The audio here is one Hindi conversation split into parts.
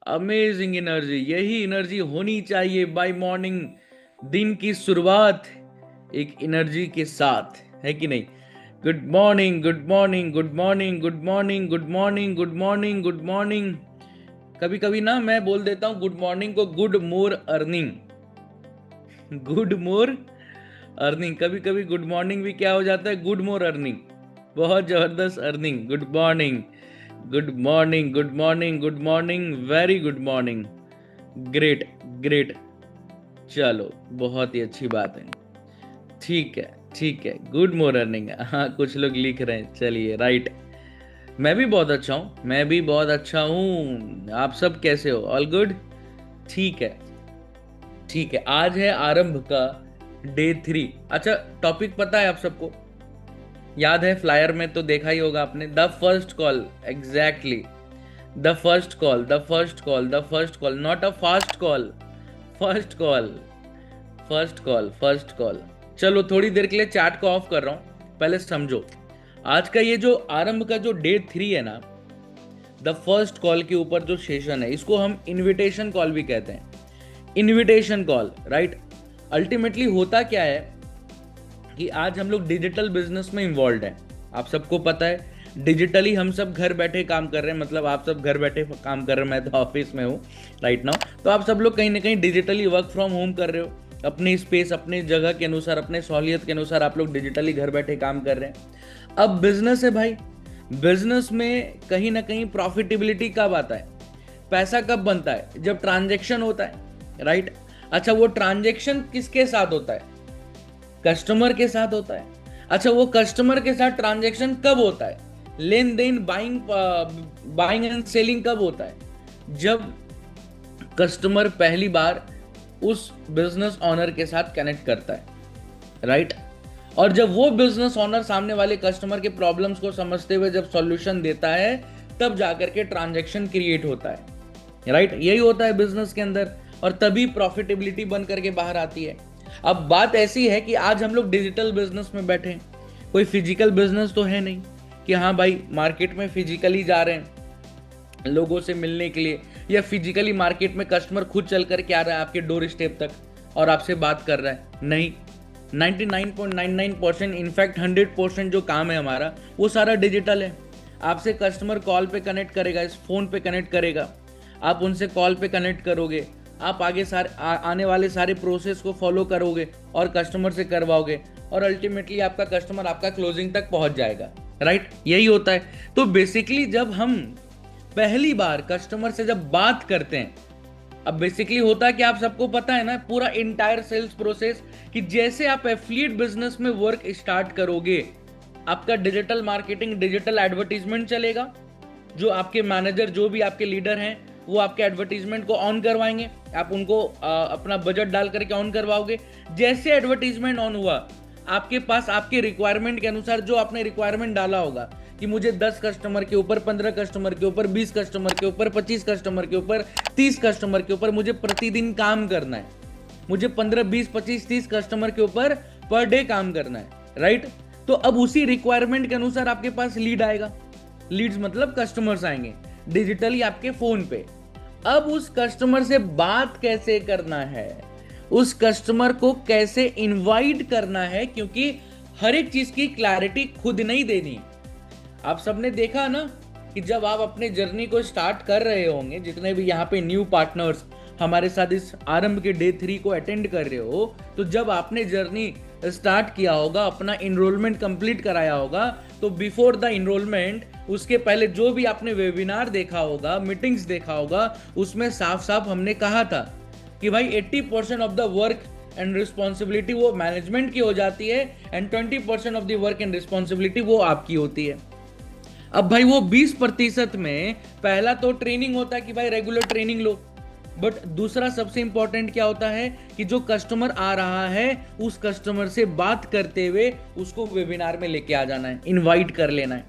अमेजिंग एनर्जी, यही एनर्जी होनी चाहिए बाय मॉर्निंग। दिन की शुरुआत एक एनर्जी के साथ, है कि नहीं? Good morning, good morning, good morning, good morning, good morning, good morning, good morning. कभी कभी ना मैं बोल देता हूँ गुड मॉर्निंग को good more earning. Good more earning, कभी कभी गुड मॉर्निंग भी क्या हो जाता है, गुड मोर अर्निंग। बहुत जबरदस्त earning. Good morning, good morning, good morning, good morning, very good morning. Great, great. चलो, बहुत ही अच्छी बात है। ठीक है, ठीक है, गुड मोर अर्निंग। हाँ, कुछ लोग लिख रहे हैं, चलिए, राइट। मैं भी बहुत अच्छा हूँ, मैं भी बहुत अच्छा हूँ। आप सब कैसे हो? All good? ठीक है, ठीक है। आज है आरंभ का डे 3। अच्छा, टॉपिक पता है आप सबको? याद है, फ्लायर में तो देखा ही होगा आपने, the first call. Exactly, the first call, the first call, the first call, not a fast call. First call, first call, first call. चलो, थोड़ी देर के लिए चैट को ऑफ कर रहा हूं, पहले समझो। आज का ये जो आरंभ का जो डे 3 है ना, द फर्स्ट कॉल के ऊपर जो सेशन है, इसको हम इनविटेशन कॉल भी कहते हैं। Invitation call, right. अल्टीमेटली होता क्या है कि आज हम लोग डिजिटल बिजनेस में इन्वॉल्व हैं। आप सबको पता है, डिजिटली हम सब घर बैठे काम कर रहे हैं। मतलब आप सब घर बैठे काम कर रहे हैं, मैं तो ऑफिस में हूँ राइट नाउ। तो आप सब लोग कहीं ना कहीं डिजिटली वर्क फ्रॉम होम कर रहे हो। अपनी स्पेस, अपनी जगह के अनुसार, अपने सहूलियत के अनुसार आप लोग डिजिटली घर बैठे काम कर रहे हैं। अब बिजनेस है भाई, बिजनेस में कहीं ना कहीं प्रॉफिटेबिलिटी कब आता है, पैसा कब बनता है? जब ट्रांजेक्शन होता है, राइट। अच्छा, वो ट्रांजेक्शन किसके साथ होता है? कस्टमर के साथ होता है। अच्छा, वो कस्टमर के साथ ट्रांजैक्शन कब होता है? लेन देन, बाइंग एंड सेलिंग कब होता है? जब कस्टमर पहली बार उस बिजनेस ऑनर के साथ कनेक्ट करता है, राइट। और जब वो बिजनेस ऑनर सामने वाले कस्टमर के प्रॉब्लम्स को समझते हुए जब सॉल्यूशन देता है, तब जाकर के ट्रांजैक्शन क्रिएट होता है, राइट। यही होता है बिजनेस के अंदर, और तभी प्रॉफिटेबिलिटी बन करके बाहर आती है। अब बात ऐसी है कि आज हम लोग डिजिटल बिजनेस में बैठे हैं, कोई फिजिकल बिजनेस तो है नहीं कि हाँ भाई मार्केट में फिजिकली जा रहे हैं लोगों से मिलने के लिए, या फिजिकली मार्केट में कस्टमर खुद चल कर के आ रहा है आपके डोर स्टेप तक और आपसे बात कर रहा है। नहीं, 99.99%, इनफैक्ट 100% जो काम है हमारा, वो सारा डिजिटल है। आपसे कस्टमर कॉल पे कनेक्ट करेगा, इस फोन पे कनेक्ट करेगा, आप उनसे कॉल पे कनेक्ट करोगे, आप आगे आने वाले सारे प्रोसेस को फॉलो करोगे और कस्टमर से करवाओगे, और अल्टीमेटली आपका कस्टमर आपका क्लोजिंग तक पहुंच जाएगा, राइट। यही होता है। तो बेसिकली जब हम पहली बार कस्टमर से जब बात करते हैं, अब बेसिकली होता है कि आप सबको पता है ना पूरा इंटायर सेल्स प्रोसेस, कि जैसे आप एफिलिएट बिजनेस में वर्क स्टार्ट करोगे, आपका डिजिटल मार्केटिंग, डिजिटल एडवर्टीजमेंट चलेगा। जो आपके मैनेजर, जो भी आपके लीडर हैं, वो आपके एडवर्टीजमेंट को ऑन करवाएंगे। आप उनको अपना बजट डाल करके ऑन करवाओगे। जैसे एडवर्टीजमेंट ऑन हुआ, आपके पास आपके रिक्वायरमेंट के अनुसार जो आपने रिक्वायरमेंट डाला होगा कि मुझे 10 कस्टमर के ऊपर, 15 कस्टमर के ऊपर, 20 कस्टमर के ऊपर, 25 कस्टमर के ऊपर, 30 कस्टमर के ऊपर मुझे प्रतिदिन काम करना है, मुझे 15, 20, 25, 30 कस्टमर के ऊपर पर डे काम करना है, राइट। तो अब उसी रिक्वायरमेंट के अनुसार आपके पास लीड आएगा। लीड्स मतलब कस्टमर्स आएंगे डिजिटली आपके फोन पे। अब उस कस्टमर से बात कैसे करना है, उस कस्टमर को कैसे इनवाइट करना है, क्योंकि हर एक चीज की क्लैरिटी खुद नहीं देनी। आप सबने देखा ना कि जब आप अपने जर्नी को स्टार्ट कर रहे होंगे, जितने भी यहाँ पे न्यू पार्टनर्स हमारे साथ इस आरंभ के डे 3 को अटेंड कर रहे हो, तो जब आपने जर्नी स्टार्ट किया होगा, अपना इनरोलमेंट कंप्लीट कराया होगा, तो बिफोर द इनरोलमेंट, उसके पहले जो भी आपने वेबिनार देखा होगा, मीटिंग्स देखा होगा, उसमें साफ साफ हमने कहा था कि भाई 80% of the work and responsibility वो मैनेजमेंट की हो जाती है, and 20% of the work and responsibility वो आपकी होती है। अब भाई वो 20% में पहला तो ट्रेनिंग होता है कि भाई रेगुलर ट्रेनिंग लो, बट दूसरा सबसे इंपॉर्टेंट क्या होता है कि जो कस्टमर आ रहा है, उस कस्टमर से बात करते हुए उसको वेबिनार में लेके आ जाना है, इनवाइट कर लेना है,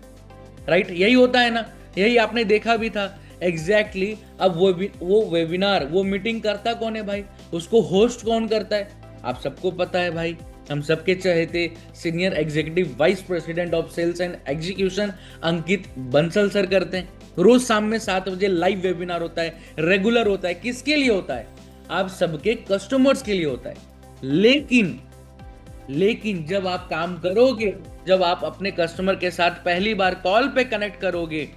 राइट। यही होता है ना, यही आपने देखा भी था एग्जैक्टली। अब वो वेबिनार, वो मीटिंग करता कौन है भाई, उसको होस्ट कौन करता है? आप सबको पता है भाई, हम सबके चहेते senior executive vice president of sales and execution Ankit Bansal sir करते हैं। रोज शाम में 7 बजे लाइव वेबिनार होता है, रेगुलर होता है। किसके लिए होता है? आप सबके कस्टमर्स के लिए होता है। लेकिन जब आप काम करोगे, जब आप अपने कस्टमर के साथ पहली बार कॉल पे कनेक्ट करोगे,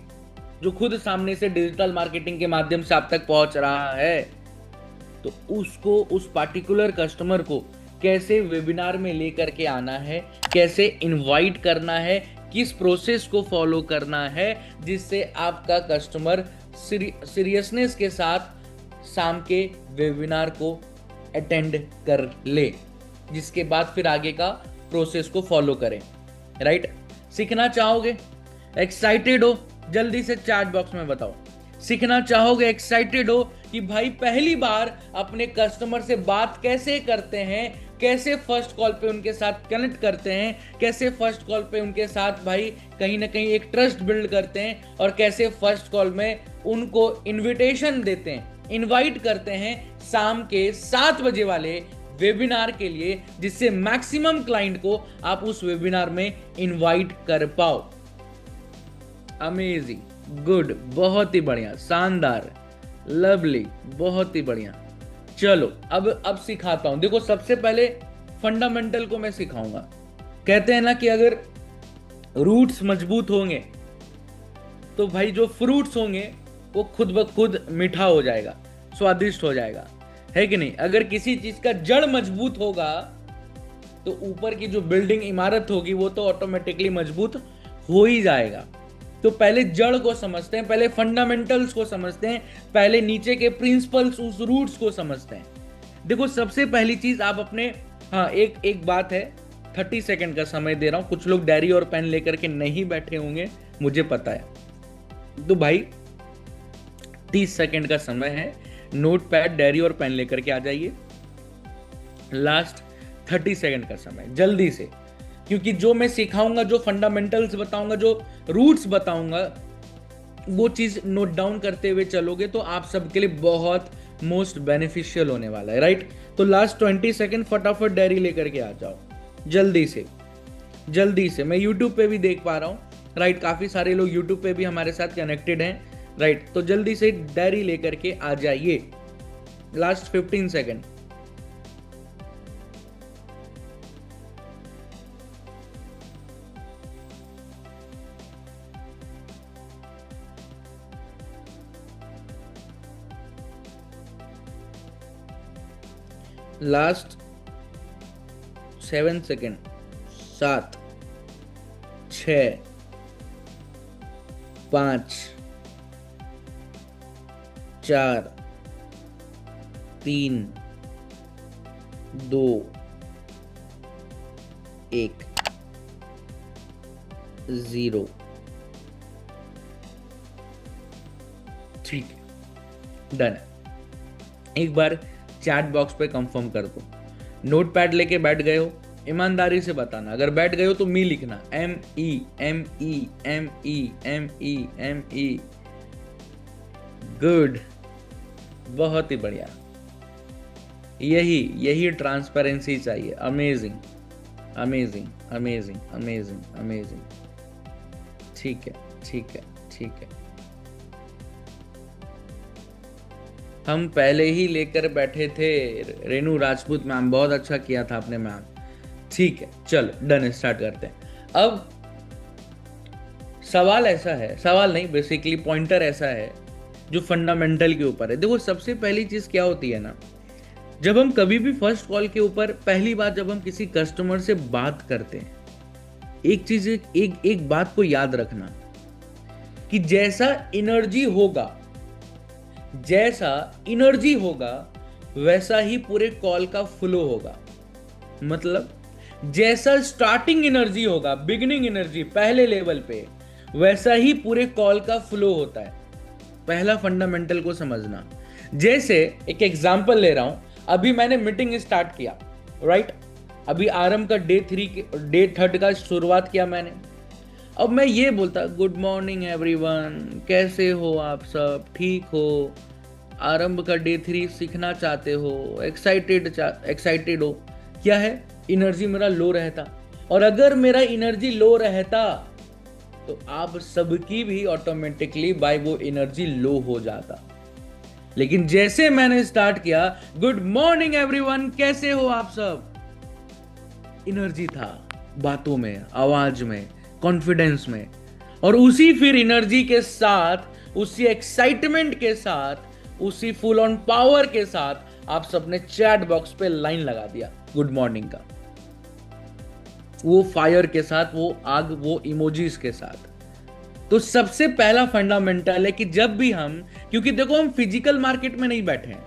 जो खुद सामने से डिजिटल मार्केटिंग के माध्यम से आप तक पहुंच रहा है, तो उसको, उस पार्टिकुलर कस्टमर को कैसे वेबिनार में लेकर के आना है, कैसे इनवाइट करना है, किस प्रोसेस को फॉलो करना है, जिससे आपका कस्टमर सीरियसनेस के साथ शाम के वेबिनार को अटेंड कर ले, जिसके बाद फिर आगे का प्रोसेस को फॉलो करें। राइट? सीखना चाहोगे, एक्साइटेड हो, जल्दी से चैट बॉक्स में बताओ। सीखना चाहोगे, एक्साइटेड हो कि भाई पहली बार अपने कस्टमर से बात कैसे करते हैं, कैसे फर्स्ट कॉल पे उनके साथ कनेक्ट करते हैं, कैसे फर्स्ट कॉल पे उनके साथ भाई कहीं ना कहीं एक ट्रस्ट बिल्ड करते हैं, और कैसे फर्स्ट कॉल में उनको इनविटेशन देते हैं, इनवाइट करते हैं शाम के 7 बजे वाले वेबिनार के लिए, जिससे मैक्सिमम क्लाइंट को आप उस वेबिनार में इनवाइट कर पाओ। अमेजिंग, गुड, बहुत ही बढ़िया, शानदार, लवली, बहुत ही बढ़िया। चलो अब सिखाता हूं। देखो, सबसे पहले फंडामेंटल को मैं सिखाऊंगा। कहते हैं ना कि अगर रूट्स मजबूत होंगे तो भाई जो फ्रूट्स होंगे वो खुद ब खुद मीठा हो जाएगा, स्वादिष्ट हो जाएगा, है कि नहीं? अगर किसी चीज का जड़ मजबूत होगा तो ऊपर की जो बिल्डिंग, इमारत होगी वो तो ऑटोमेटिकली मजबूत हो ही जाएगा। तो पहले जड़ को समझते हैं, पहले फंडामेंटल्स को समझते हैं, पहले नीचे के प्रिंसिपल्स, उस रूट्स को समझते हैं। देखो, सबसे पहली चीज आप अपने, हाँ एक बात है, 30 सेकंड का समय दे रहा हूं। कुछ लोग डायरी और पेन लेकर के नहीं बैठे होंगे, मुझे पता है, तो भाई 30 सेकंड का समय है। नोट पैड, डायरी और पेन लेकर के आ जाइए। लास्ट 30 सेकंड का समय, जल्दी से, क्योंकि जो मैं सिखाऊंगा, जो फंडामेंटल्स बताऊंगा, जो रूट्स बताऊंगा, वो चीज नोट डाउन करते हुए चलोगे तो आप सबके लिए बहुत मोस्ट बेनिफिशियल होने वाला है। राइट? तो लास्ट 20 सेकंड फटाफट डायरी लेकर के आ जाओ, जल्दी से, जल्दी से। मैं यूट्यूब पे भी देख पा रहा हूँ, राइट? काफी सारे लोग यूट्यूब पे भी हमारे साथ कनेक्टेड हैं, राइट? तो जल्दी से डायरी लेकर के आ जाइए। Last 15 second. Last 7 second. 7, 6, 5, 4, 3, 2, 1, 0। ठीक है, डन। एक बार चैट बॉक्स पे कंफर्म कर दो। नोट पैड लेके बैठ गए हो? ईमानदारी से बताना। अगर बैठ गए हो तो मी लिखना, ME। गुड, बहुत ही बढ़िया। यही ट्रांसपेरेंसी चाहिए। Amazing, amazing, amazing, amazing, amazing. ठीक है, ठीक है, ठीक है। हम पहले ही लेकर बैठे थे। रेनू राजपूत मैम, बहुत अच्छा किया था आपने मैम। ठीक है, चलो डन, स्टार्ट करते हैं। अब सवाल ऐसा है, सवाल नहीं, बेसिकली पॉइंटर ऐसा है जो फंडामेंटल के ऊपर है। देखो, सबसे पहली चीज क्या होती है ना, जब हम कभी भी फर्स्ट कॉल के ऊपर पहली बार जब हम किसी कस्टमर से बात करते हैं, एक चीज, एक बात को याद रखना कि जैसा एनर्जी होगा वैसा ही पूरे कॉल का फ्लो होगा। मतलब जैसा स्टार्टिंग एनर्जी होगा, बिगिनिंग एनर्जी पहले लेवल पे, वैसा ही पूरे कॉल का फ्लो होता है। पहला फंडामेंटल को समझना। जैसे एक एग्जांपल ले रहा हूं, अभी मैंने मीटिंग स्टार्ट किया, राइट? अभी आरंभ का डे 3 का शुरुआत किया मैंने। अब मैं ये बोलता, गुड मॉर्निंग एवरीवन, कैसे हो आप सब, ठीक हो, आरंभ का डे 3 सीखना चाहते हो, एक्साइटेड हो, क्या है? एनर्जी मेरा लो रहता, और अगर मेरा एनर्जी लो रहता तो आप सबकी भी ऑटोमेटिकली बाय वो एनर्जी लो हो जाता। लेकिन जैसे मैंने स्टार्ट किया, गुड मॉर्निंग एवरीवन, कैसे हो आप सब, एनर्जी था बातों में, आवाज में, कॉन्फिडेंस में, और उसी फिर एनर्जी के साथ, उसी एक्साइटमेंट के साथ, उसी फुल ऑन पावर के साथ आप सबने चैट बॉक्स पे लाइन लगा दिया गुड मॉर्निंग का, वो फायर के साथ, वो आग, वो इमोजीज के साथ। तो सबसे पहला फंडामेंटल है कि जब भी हम, क्योंकि देखो हम फिजिकल मार्केट में नहीं बैठे हैं।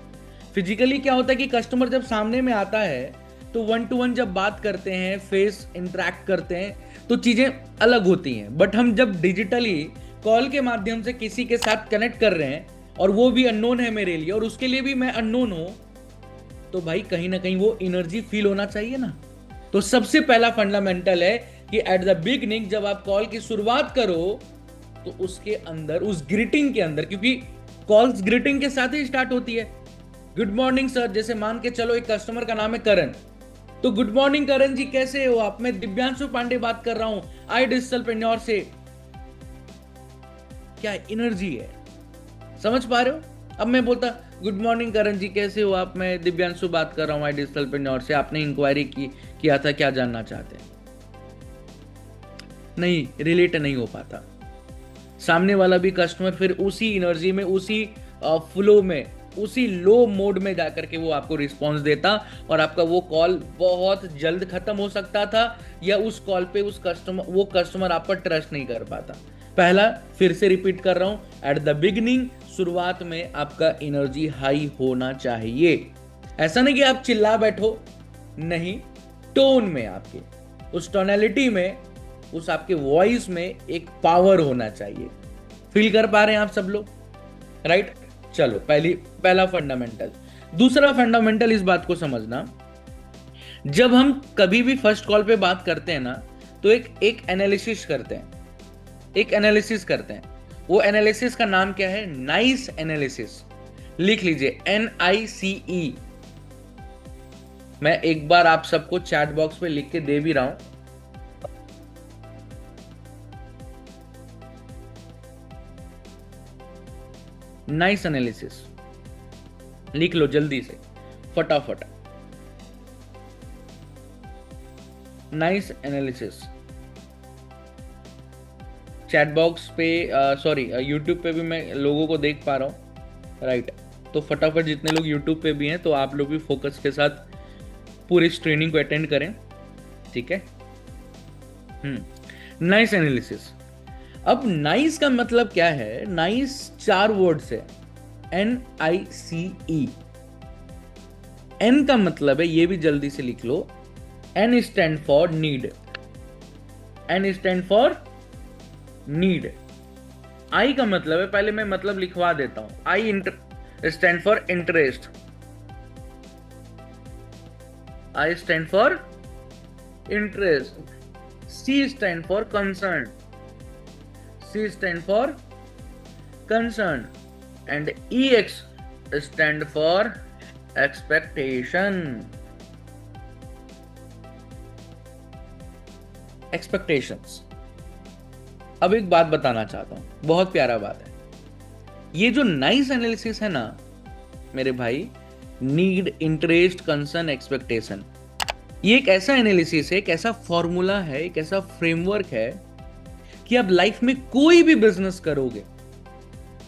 फिजिकली क्या होता है कि कस्टमर जब सामने में आता है तो 1 to 1 जब बात करते हैं, फेस इंटरेक्ट करते हैं, तो चीजें अलग होती हैं। बट हम जब डिजिटली कॉल के माध्यम से किसी के साथ कनेक्ट कर रहे हैं, और वो भी अननोन है मेरे लिए और उसके लिए भी मैं अननोन हूं, तो भाई कहीं ना कहीं वो एनर्जी फील होना चाहिए ना। तो सबसे पहला फंडामेंटल है कि एट द बिगनिंग जब आप कॉल की शुरुआत करो तो उसके अंदर, उस ग्रीटिंग के अंदर, क्योंकि कॉल्स ग्रीटिंग के साथ ही स्टार्ट होती है। गुड मॉर्निंग सर, जैसे मान के चलो एक कस्टमर का नाम है करण, तो गुड मॉर्निंग करण जी, कैसे हो आप, मैं दिव्यांशु पांडे बात कर रहा हूं आई डिजिटल पेन्योर से। क्या एनर्जी है, समझ पा रहे हो? अब मैं बोलता गुड मॉर्निंग करण जी, कैसे हो आप, मैं दिव्यांशु बात कर रहा हूं आई डिजिटल पेन्योर से, आपने इंक्वायरी किया था, क्या जानना चाहते हैं? नहीं, रिलेट नहीं हो पाता। सामने वाला भी कस्टमर फिर उसी एनर्जी में, उसी फ्लो में, उसी लो मोड में जाकर के वो आपको रिस्पॉन्स देता, और आपका वो कॉल बहुत जल्द खत्म हो सकता था, या उस कॉल पे वो कस्टमर आप पर ट्रस्ट नहीं कर पाता। पहला, फिर से रिपीट कर रहा हूं, एट द बिगिनिंग, शुरुआत में आपका एनर्जी हाई होना चाहिए। ऐसा नहीं कि आप चिल्ला बैठो, नहीं, टोन में, आपके उस टोनैलिटी में, उस आपके वॉइस में एक पावर होना चाहिए। फील कर पा रहे हैं आप सब लोग? राइट? चलो, पहला फंडामेंटल। दूसरा फंडामेंटल इस बात को समझना, जब हम कभी भी फर्स्ट कॉल पे बात करते हैं ना, तो एक एनालिसिस करते हैं, वो एनालिसिस का नाम क्या है? Nice analysis. लिख लीजिए, NICE। मैं एक बार आप सबको चैट बॉक्स पे लिख के दे भी रहा हूं। नाइस एनालिसिस लिख लो जल्दी से, फटाफट। नाइस एनालिसिस चैट बॉक्स पे, सॉरी यूट्यूब पे भी मैं लोगों को देख पा रहा हूं, राइट? तो फटाफट जितने लोग यूट्यूब पे भी हैं, तो आप लोग भी फोकस के साथ पूरी इस ट्रेनिंग को अटेंड करें, ठीक है? Nice analysis. अब नाइस का मतलब क्या है? नाइस 4 वर्ड से, NICE। N का मतलब है, ये भी जल्दी से लिख लो, N stand for need, N stand for need. I का मतलब है, पहले मैं मतलब लिखवा देता हूं, I stand for interest, I stand for interest, C stand for concern, C stand for concern, and EX stand for expectation. Expectations। अब एक बात बताना चाहता हूं, बहुत प्यारा बात है। ये जो नाइस एनालिसिस है ना मेरे भाई, नीड, इंटरेस्ट, कंसर्न, एक्सपेक्टेशन, ये एक ऐसा एनालिसिस है, एक ऐसा फॉर्मूला है, एक ऐसा फ्रेमवर्क है कि आप लाइफ में कोई भी बिजनेस करोगे,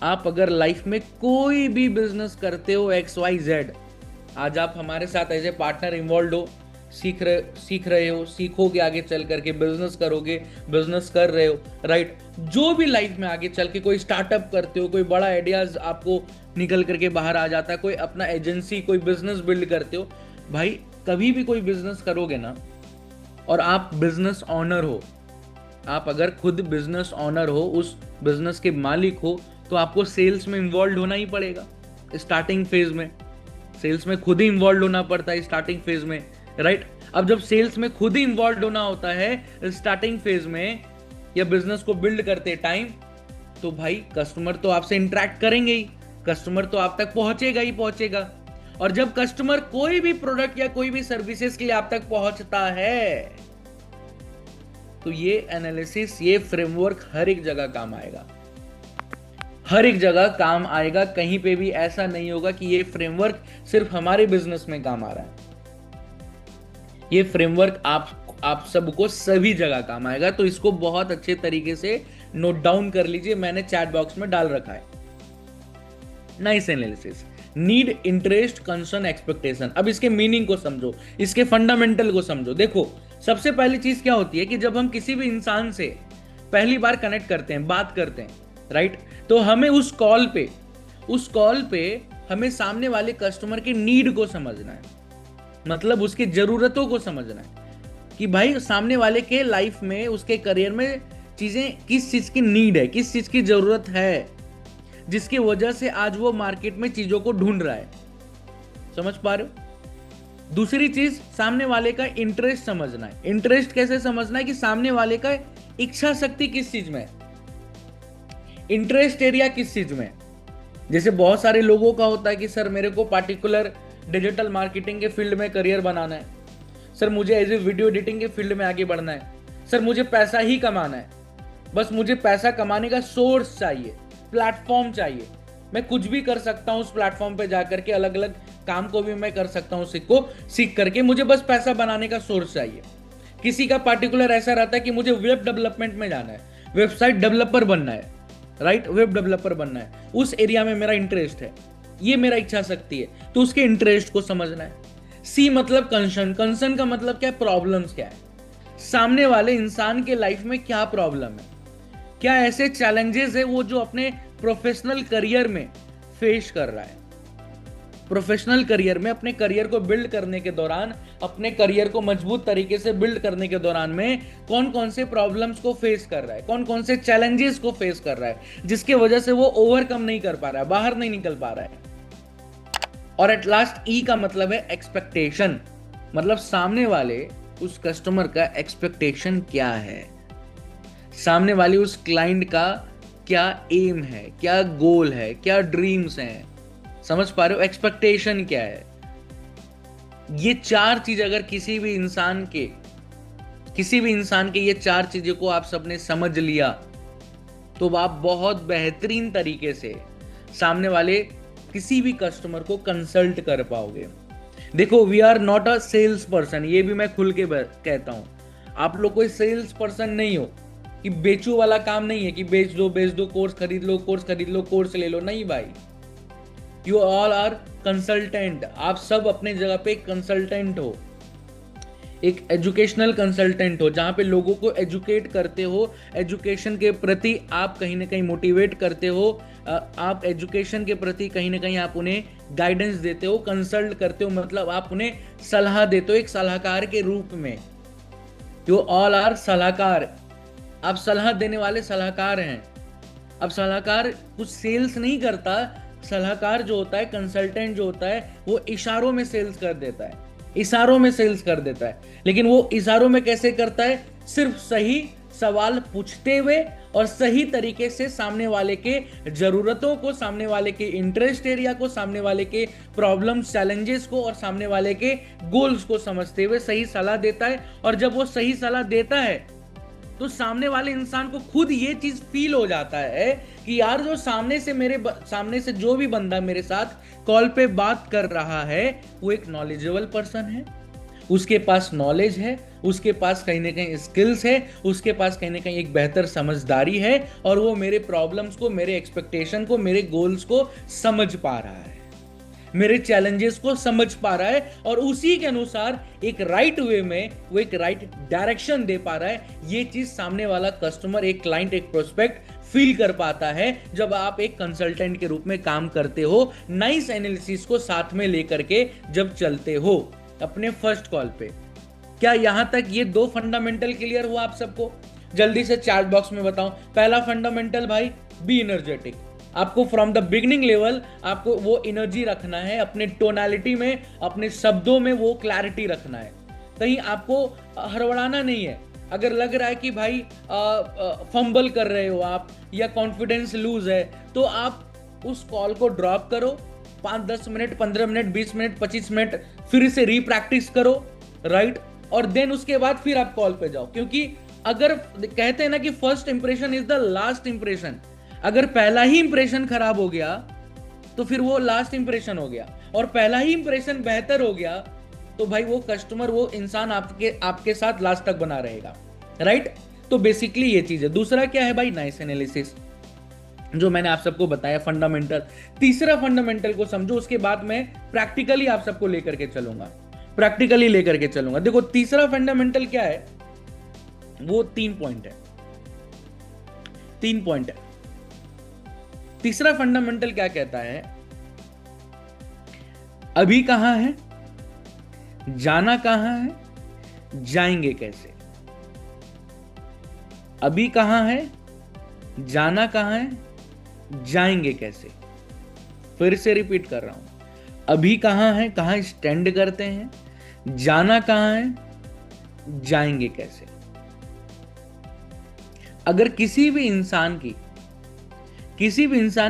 आप अगर लाइफ में कोई भी बिजनेस करते हो, XYZ, आज आप हमारे साथ एज ए पार्टनर इन्वॉल्व हो, सीख रहे हो, सीखोगे, आगे चल करके बिजनेस करोगे, बिजनेस कर रहे हो, राइट? जो भी लाइफ में आगे चल के कोई स्टार्टअप करते हो, कोई बड़ा आइडियाज आपको निकल करके बाहर आ जाता है, कोई अपना एजेंसी, कोई बिजनेस बिल्ड करते हो, भाई कभी भी कोई बिजनेस करोगे ना, और आप बिजनेस ऑनर हो, आप अगर खुद बिजनेस ऑनर हो, उस बिजनेस के मालिक हो, तो आपको सेल्स में इन्वॉल्व होना ही पड़ेगा। स्टार्टिंग फेज में सेल्स में खुद ही इन्वॉल्व होना पड़ता है, स्टार्टिंग फेज में, राइट? अब जब सेल्स में खुद ही इन्वॉल्व होना होता है स्टार्टिंग फेज में, या बिजनेस को बिल्ड करते टाइम, तो भाई कस्टमर तो आपसे इंटरेक्ट करेंगे ही, कस्टमर तो आप तक पहुंचेगा ही पहुंचेगा। और जब कस्टमर कोई भी प्रोडक्ट या कोई भी सर्विसेज के लिए आप तक पहुंचता है, तो ये एनालिसिस, ये फ्रेमवर्क हर एक जगह काम आएगा, हर एक जगह काम आएगा। कहीं पे भी ऐसा नहीं होगा कि ये फ्रेमवर्क सिर्फ हमारे बिजनेस में काम आ रहा है। ये फ्रेमवर्क आप सबको सभी जगह काम आएगा। तो इसको बहुत अच्छे तरीके से नोट डाउन कर लीजिए, मैंने चैट बॉक्स में डाल रखा है। Nice analysis, need, interest, concern, expectation. अब इसके मीनिंग को समझो, इसके फंडामेंटल को समझो। देखो, सबसे पहली चीज क्या होती है कि जब हम किसी भी इंसान से पहली बार कनेक्ट करते हैं, बात करते हैं, राइट, तो हमें उस कॉल पे हमें सामने वाले कस्टमर की नीड को समझना है, मतलब उसकी जरूरतों को समझना है कि भाई सामने वाले के लाइफ में, उसके करियर में चीजें, किस चीज की नीड है, किस चीज की जरूरत है, जिसकी वजह से आज वो मार्केट में चीजों को ढूंढ रहा है। समझ पा रहे हो? दूसरी चीज, सामने वाले का इंटरेस्ट समझना है। इंटरेस्ट कैसे समझना है कि सामने वाले का इच्छा शक्ति किस चीज में, इंटरेस्ट एरिया किस चीज में। जैसे बहुत सारे लोगों का होता है कि सर मेरे को पार्टिकुलर डिजिटल मार्केटिंग के फील्ड में करियर बनाना है, सर मुझे एज ए वीडियो एडिटिंग के फील्ड में आगे बढ़ना है, सर मुझे पैसा ही कमाना है, बस मुझे पैसा कमाने का सोर्स चाहिए, प्लेटफॉर्म चाहिए, मैं कुछ भी कर सकता हूं उस प्लेटफॉर्म पे जाकर के, अलग अलग काम को भी मैं कर सकता हूं सीख करके, मुझे बस पैसा बनाने का सोर्स चाहिए। किसी का पार्टिकुलर ऐसा रहता है कि मुझे वेब डेवलपमेंट में जाना है, वेबसाइट डेवलपर बनना है, राइट, वेब डेवलपर बनना है, उस एरिया में मेरा इंटरेस्ट है, ये मेरा इच्छा शक्ति है, तो उसके इंटरेस्ट को समझना है। सी मतलब कंसर्न। कंसर्न का मतलब क्या है, प्रॉब्लम्स क्या है, सामने वाले इंसान के लाइफ में क्या प्रॉब्लम है, क्या ऐसे चैलेंजेस है वो जो अपने प्रोफेशनल करियर में फेस कर रहा है। प्रोफेशनल करियर में अपने करियर को बिल्ड करने के दौरान, अपने करियर को मजबूत तरीके से बिल्ड करने के दौरान में कौन कौन से प्रॉब्लम्स को फेस कर रहा है, कौन कौन से चैलेंजेस को फेस कर रहा है, जिसके वजह से वो ओवरकम नहीं कर पा रहा है, बाहर नहीं निकल पा रहा है। और एट लास्ट ई का मतलब है एक्सपेक्टेशन, मतलब सामने वाले उस कस्टमर का एक्सपेक्टेशन क्या है, सामने वाले उस क्लाइंट का क्या एम है, क्या गोल है, क्या ड्रीम्स हैं। समझ पा रहे हो? एक्सपेक्टेशन क्या है। ये चार चीज अगर किसी भी इंसान के ये चार चीजों को आप सबने समझ लिया, तो आप बहुत बेहतरीन तरीके से सामने वाले किसी भी कस्टमर को कंसल्ट कर पाओगे। देखो, we are not a sales person, ये भी मैं खुल के कहता हूं। आप लोग कोई सेल्स पर्सन नहीं हो कि बेचू वाला काम नहीं है कि बेच दो, कोर्स खरीद लो, कोर्स ले लो। नहीं भाई, यू ऑल आर कंसल्टेंट। आप सब अपने जगह पे कंसल्टेंट हो, एक एजुकेशनल कंसल्टेंट हो, जहां पे लोगों को एजुकेट करते हो, एजुकेशन के प्रति आप कहीं ना कहीं मोटिवेट करते हो, आप एजुकेशन के प्रति कहीं ना कहीं आप उन्हें गाइडेंस देते हो, कंसल्ट करते हो, मतलब आप उन्हें सलाह देते हो एक सलाहकार के रूप में। यू ऑल आर सलाहकार, आप सलाह देने वाले सलाहकार हैं। अब सलाहकार कुछ सेल्स नहीं करता, सलाहकार जो होता है, कंसल्टेंट जो होता है, वो इशारों में सेल्स कर देता है, इशारों में सेल्स कर देता है। लेकिन वो इशारों में कैसे करता है? सिर्फ सही सवाल पूछते हुए और सही तरीके से सामने वाले के जरूरतों को, सामने वाले के इंटरेस्ट एरिया को, सामने वाले के प्रॉब्लम्स, चैलेंजेस को और सामने वाले के गोल्स को समझते हुए सही सलाह देता है। और जब वो सही सलाह देता है तो सामने वाले इंसान को खुद ये चीज फील हो जाता है कि यार जो सामने से जो भी बंदा मेरे साथ कॉल पे बात कर रहा है वो एक नॉलेजेबल पर्सन है, उसके पास नॉलेज है, उसके पास कहीं ना कहीं स्किल्स है, उसके पास कहीं ना कहीं एक बेहतर समझदारी है और वो मेरे प्रॉब्लम्स को, मेरे एक्सपेक्टेशन को, मेरे गोल्स को समझ पा रहा है, मेरे चैलेंजेस को समझ पा रहा है और उसी के अनुसार एक राइट वे में वो एक राइट डायरेक्शन दे पा रहा है। ये चीज सामने वाला कस्टमर, एक क्लाइंट, एक प्रोस्पेक्ट फील कर पाता है जब आप एक कंसल्टेंट के रूप में काम करते हो, नाइस एनालिसिस को साथ में लेकर के जब चलते हो अपने फर्स्ट कॉल पे। क्या यहां तक ये दो फंडामेंटल क्लियर हुआ आप सबको? जल्दी से चैट बॉक्स में बताओ। पहला फंडामेंटल भाई, बी एनर्जेटिक। आपको फ्रॉम द बिगनिंग लेवल आपको वो एनर्जी रखना है, अपने टोनालिटी में, अपने शब्दों में वो क्लैरिटी रखना है, कहीं आपको हड़बड़ाना नहीं है। अगर लग रहा है कि भाई फंबल कर रहे हो आप या कॉन्फिडेंस लूज है, तो आप उस कॉल को ड्रॉप करो, 5-10 मिनट, 15 मिनट, 20 मिनट, 25 मिनट फिर से रीप्रैक्टिस करो, राइट। और देन उसके बाद फिर आप कॉल पे जाओ, क्योंकि अगर कहते हैं ना कि first impression is the last impression, अगर पहला ही इंप्रेशन खराब हो गया तो फिर वो लास्ट इंप्रेशन हो गया, और पहला ही इंप्रेशन बेहतर हो गया तो भाई वो कस्टमर, वो इंसान आपके साथ लास्ट तक बना रहेगा, राइट। तो बेसिकली ये चीज है। दूसरा क्या है भाई, नाइस एनालिसिस, जो मैंने आप सबको बताया फंडामेंटल। तीसरा फंडामेंटल को समझो, उसके बाद मैं प्रैक्टिकली आप सबको लेकर के चलूंगा। देखो तीसरा फंडामेंटल क्या है, वो 3 पॉइंट है। तीसरा फंडामेंटल क्या कहता है, अभी कहां है, जाना कहां है, जाएंगे कैसे। अभी कहां है, जाना कहां है, जाएंगे कैसे। फिर से रिपीट कर रहा हूं, अभी कहां है, कहां स्टैंड करते हैं, जाना कहां है, जाएंगे कैसे। अगर किसी भी इंसान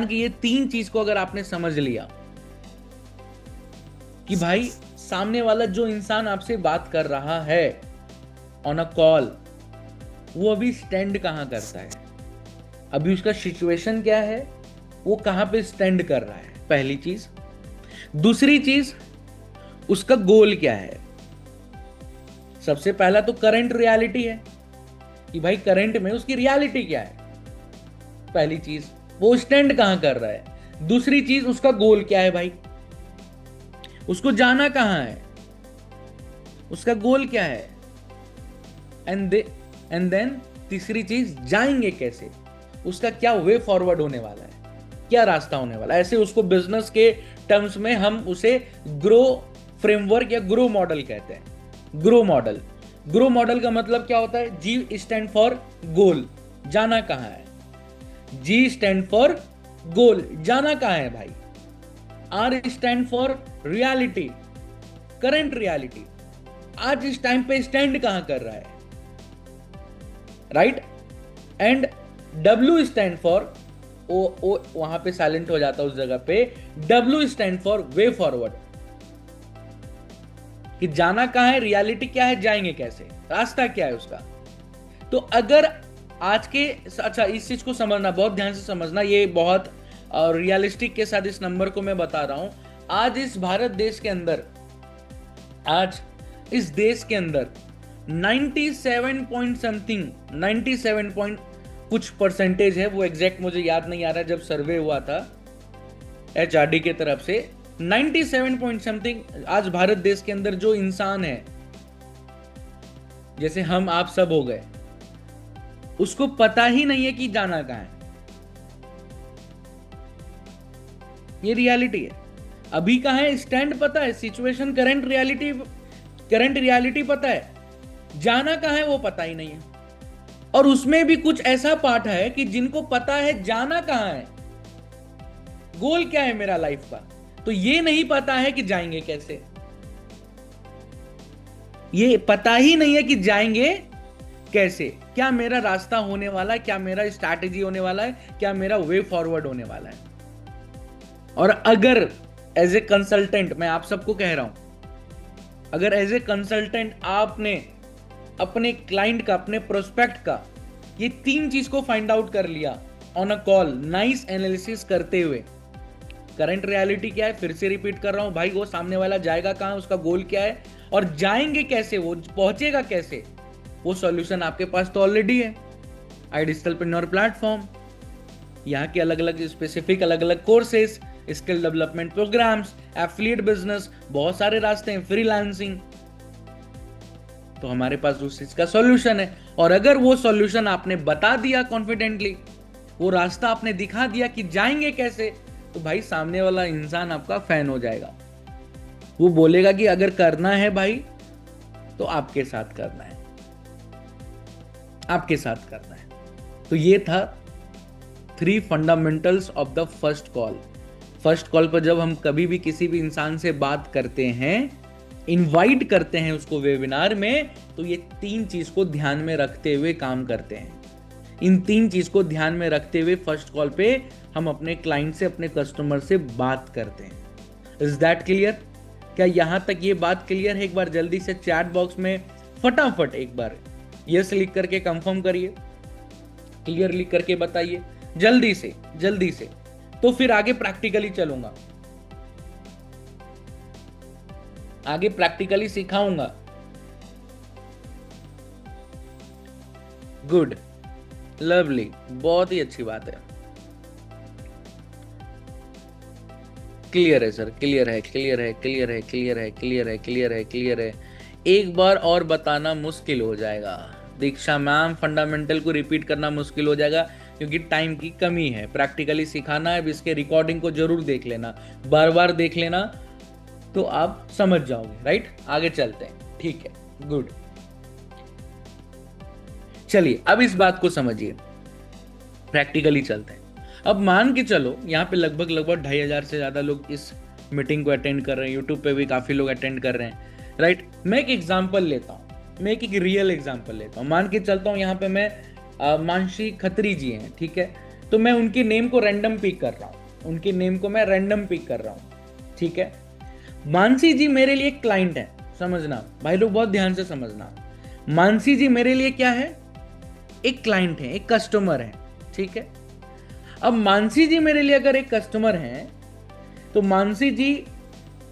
की ये 3 चीज को अगर आपने समझ लिया कि भाई सामने वाला जो इंसान आपसे बात कर रहा है ऑन अ कॉल, वो अभी स्टैंड कहां करता है, अभी उसका सिचुएशन क्या है, वो कहां पे स्टैंड कर रहा है, पहली चीज। दूसरी चीज, उसका गोल क्या है। सबसे पहला तो करंट रियलिटी है कि भाई करंट में उसकी रियलिटी क्या है, पहली चीज, वो स्टैंड कहां कर रहा है। दूसरी चीज, उसका गोल क्या है भाई, उसको जाना कहां है, उसका गोल क्या है। एंड देन तीसरी चीज, जाएंगे कैसे, उसका क्या वे फॉरवर्ड होने वाला है, क्या रास्ता होने वाला है। ऐसे उसको बिजनेस के टर्म्स में हम उसे ग्रो फ्रेमवर्क या ग्रो मॉडल कहते हैं। ग्रो मॉडल का मतलब क्या होता है, जी स्टैंड फॉर गोल, जाना कहां है। जी स्टैंड फॉर गोल, जाना कहां है भाई। R stand for reality, current reality, आज इस टाइम पे स्टैंड कहां कर रहा है, right. And W stand for, oh वहां पे साइलेंट हो जाता है उस जगह पे, W stand for way forward, कि जाना कहां है, रियलिटी क्या है, जाएंगे कैसे, रास्ता क्या है उसका। तो अगर आज के, अच्छा इस चीज को समझना, बहुत ध्यान से समझना, ये बहुत रियलिस्टिक के साथ इस नंबर को मैं बता रहा हूं। आज इस भारत देश के अंदर, आज इस देश के अंदर 97 पॉइंट समथिंग, 97 पॉइंट कुछ परसेंटेज है, वो एग्जैक्ट मुझे याद नहीं आ रहा, जब सर्वे हुआ था HRD के तरफ से 97 पॉइंट समथिंग, आज भारत देश के अंदर जो इंसान है, जैसे हम आप सब हो गए, उसको पता ही नहीं है कि जाना कहां है। ये रियलिटी है। अभी कहां है, स्टैंड पता है, सिचुएशन करंट रियलिटी पता है, जाना कहां है वो पता ही नहीं है। और उसमें भी कुछ ऐसा पार्ट है कि जिनको पता है जाना कहां है, गोल क्या है मेरा लाइफ का, तो ये नहीं पता है कि जाएंगे कैसे। ये पता ही नहीं है कि जाएंगे कैसे, क्या मेरा रास्ता होने वाला है, क्या मेरा स्ट्रैटेजी होने वाला है, क्या मेरा वे फॉरवर्ड होने वाला है। और अगर एज ए कंसल्टेंट, मैं आप सबको कह रहा हूं, अगर एज ए कंसल्टेंट आपने अपने क्लाइंट का, अपने प्रोस्पेक्ट का ये 3 चीज को फाइंड आउट कर लिया on a call, nice analysis करते हुए, करंट रियलिटी क्या है, फिर से रिपीट कर रहा हूं भाई, वो सामने वाला जाएगा कहां, उसका गोल क्या है, और जाएंगे कैसे, वो पहुंचेगा कैसे, वो सॉल्यूशन आपके पास तो ऑलरेडी है iDigitalpreneur प्लेटफॉर्म। यहाँ के अलग अलग स्पेसिफिक, अलग अलग courses, skill development programmes, affiliate business, बहुत सारे रास्ते हैं, फ्रीलांसिंग, तो हमारे पास उस चीज का सॉल्यूशन है। और अगर वो सॉल्यूशन आपने बता दिया कॉन्फिडेंटली, वो रास्ता आपने दिखा दिया कि जाएंगे कैसे, तो भाई सामने वाला इंसान आपका फैन हो जाएगा। वो बोलेगा कि अगर करना है भाई तो आपके साथ करना है, आपके साथ करना है। तो ये था 3 fundamentals of the first call. First call पर जब हम कभी भी किसी भी इंसान से बात करते हैं, इनवाइट करते हैं उसको वेबिनार में, तो ये 3 चीज को ध्यान में रखते हुए काम करते हैं। इन 3 चीज को ध्यान में रखते हुए फर्स्ट कॉल पे हम अपने क्लाइंट से, अपने कस्टमर से बात करते हैं। Is that clear? क्या यहां तक ये बात क्लियर है? एक बार जल्दी से चैट बॉक्स में फटाफट एक बार यस लिख करके कंफर्म करिए, क्लियर लिख करके बताइए जल्दी से जल्दी से। तो फिर आगे प्रैक्टिकली चलूंगा, आगे प्रैक्टिकली सिखाऊंगा। गुड, लवली, बहुत ही अच्छी बात है। क्लियर है सर, क्लियर है, क्लियर है, क्लियर है, क्लियर है, क्लियर है, क्लियर है, क्लियर है। एक बार और बताना मुश्किल हो जाएगा दीक्षा मैम, फंडामेंटल को रिपीट करना मुश्किल हो जाएगा क्योंकि टाइम की कमी है। प्रैक्टिकली सिखाना है, इसके रिकॉर्डिंग को जरूर देख लेना, बार बार देख लेना तो आप समझ जाओगे। राइट, आगे चलते हैं। ठीक है, गुड। चलिए अब इस बात को समझिए, प्रैक्टिकली चलते हैं। अब मान के चलो यहाँ पे लगभग 2,500 से ज्यादा लोग इस मीटिंग को अटेंड कर रहे हैं, यूट्यूब पे भी काफी लोग अटेंड कर रहे हैं। राइट, मैं एक एग्जांपल लेता हूँ, मैं एक रियल एग्जांपल लेता हूँ। मान के चलता हूँ यहाँ पे मैं मानसी खत्री जी हैं, ठीक है, तो मैं उनके नेम को रैंडम पिक कर रहा हूँ, उनके नेम को मैं रैंडम पिक कर रहा हूँ। ठीक है, मानसी जी मेरे लिए क्लाइंट है, समझना भाई लोग, बहुत ध्यान से समझना। मानसी जी मेरे लिए क्या है? एक क्लाइंट है, एक कस्टमर है। ठीक है, अब मानसी जी मेरे लिए अगर एक कस्टमर हैं तो मानसी जी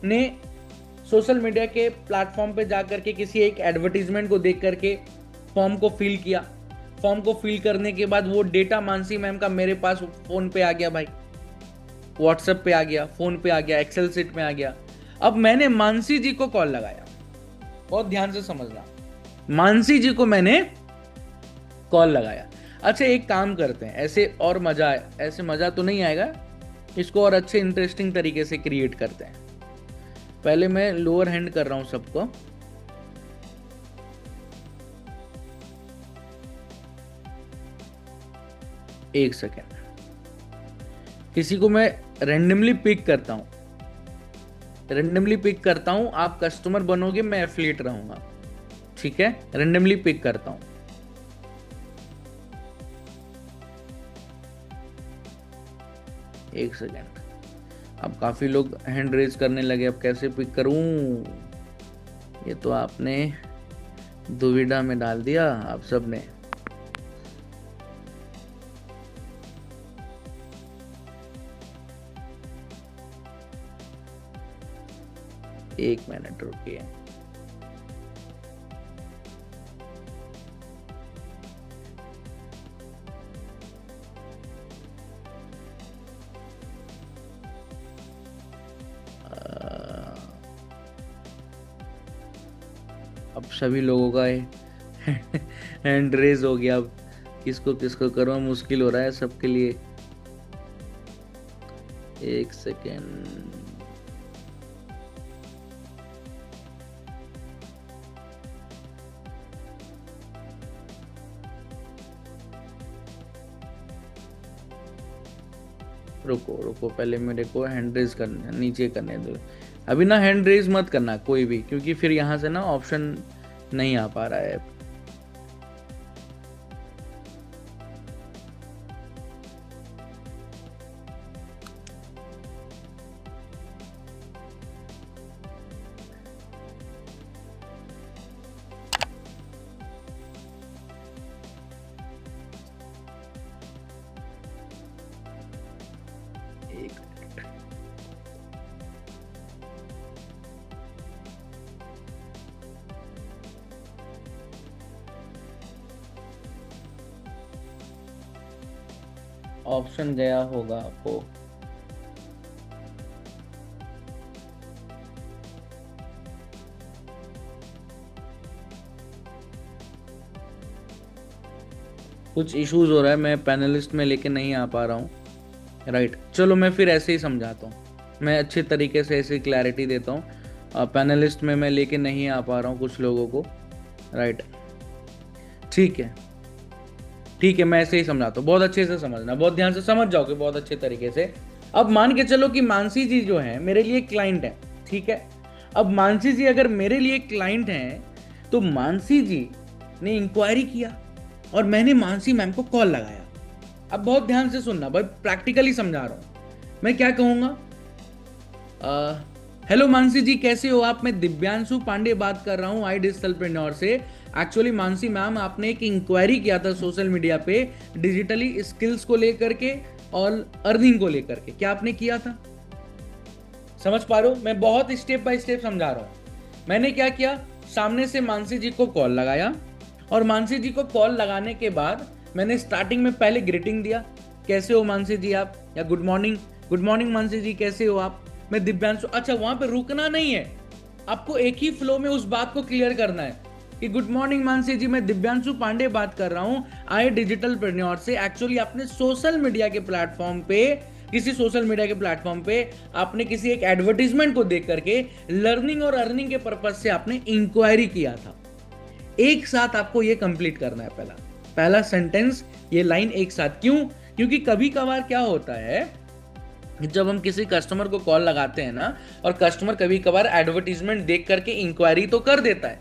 ने सोशल मीडिया के प्लेटफॉर्म पे जाकर के किसी एक एडवर्टीजमेंट को देख करके फॉर्म को फिल किया। फॉर्म को फिल करने के बाद वो डेटा मानसी मैम का मेरे पास फोन पे आ गया भाई, व्हाट्सएप पे आ गया, फोन पे आ गया, एक्सेल सीट में आ गया। अब मैंने मानसी जी को कॉल लगाया, बहुत ध्यान से समझना, मानसी जी को मैंने कॉल लगाया। अच्छा एक काम करते हैं, ऐसे और मजा, ऐसे मजा तो नहीं आएगा, इसको और अच्छे इंटरेस्टिंग तरीके से क्रिएट करते हैं। पहले मैं लोअर हैंड कर रहा हूं सबको, एक सेकेंड, किसी को मैं रेंडमली पिक करता हूं, रेंडमली पिक करता हूं, आप कस्टमर बनोगे, मैं एफिलिएट रहूंगा। ठीक है, रेंडमली पिक करता हूं। एक सेकेंड, अब काफी लोग हैंड रेज करने लगे, अब कैसे पिक करूं? ये तो आपने दुविधा में डाल दिया आप सब ने। एक मिनट रुकिए, अब सभी लोगों का हैंड रेज हो गया, अब किसको किसको करना मुश्किल हो रहा है सबके लिए। एक सेकेंड, रुको रुको, पहले मेरे को हैंड रेज करने, नीचे करने दो। अभी ना हैंड रेज मत करना कोई भी, क्योंकि फिर यहाँ से ना ऑप्शन नहीं आ पा रहा है। ऑप्शन गया होगा आपको, कुछ इश्यूज हो रहा है, मैं पैनलिस्ट में लेके नहीं आ पा रहा हूँ। राइट, चलो मैं फिर ऐसे ही समझाता हूँ, मैं अच्छे तरीके से ऐसे क्लैरिटी देता हूँ। पैनलिस्ट में मैं लेके नहीं आ पा रहा हूँ कुछ लोगों को। राइट, ठीक है ठीक है, मैं ऐसे ही समझाता हूँ, बहुत अच्छे से समझना, बहुत ध्यान से समझ जाओगे बहुत अच्छे तरीके से। अब मान के चलो कि मानसी जी जो है मेरे लिए क्लाइंट है। ठीक है, अब मानसी जी अगर मेरे लिए क्लाइंट हैं तो मानसी जी ने इंक्वायरी किया और मैंने मानसी मैम को कॉल लगाया। अब बहुत ध्यान से सुनना भाई, प्रैक्टिकली समझा रहा हूं। मैं क्या कहूंगा, हेलो मानसी जी, कैसे हो आप? मैं दिव्यांशु पांडे बात कर रहा हूँ आई डिजिटलप्रेन्योर से। एक्चुअली मानसी मैम, आपने एक इंक्वायरी किया था सोशल मीडिया पे डिजिटली स्किल्स को लेकर के और अर्निंग को लेकर के। क्या आपने किया था? समझ पा रहे हो? मैं बहुत स्टेप बाय स्टेप समझा रहा हूँ। मैंने क्या किया, सामने से मानसी जी को कॉल लगाया और मानसी जी को कॉल लगाने के बाद मैंने स्टार्टिंग में पहले ग्रीटिंग दिया, कैसे हो मानसी जी आप, या good morning, good morning Mansi ji कैसे हो आप, मैं दिव्यांशु। अच्छा, वहां पे रुकना नहीं है, आपको एक ही फ्लो में उस बात को क्लियर करना है कि गुड मॉर्निंग मानसी जी, मैं दिव्यांशु पांडे बात कर रहा हूं आई डिजिटलप्रेन्योर से। एक्चुअली आपने सोशल मीडिया के प्लेटफॉर्म पे, किसी सोशल मीडिया के प्लेटफॉर्म पे आपने किसी एक एडवर्टीजमेंट को देख करके लर्निंग और अर्निंग के पर्पज से आपने इंक्वायरी किया था। एक साथ आपको ये कंप्लीट करना है, पहला सेंटेंस, ये लाइन एक साथ। क्यों? क्योंकि कभी कभार क्या होता है, जब हम किसी कस्टमर को कॉल लगाते हैं ना, और कस्टमर कभी कभार एडवर्टीजमेंट देख करके इंक्वायरी तो कर देता है,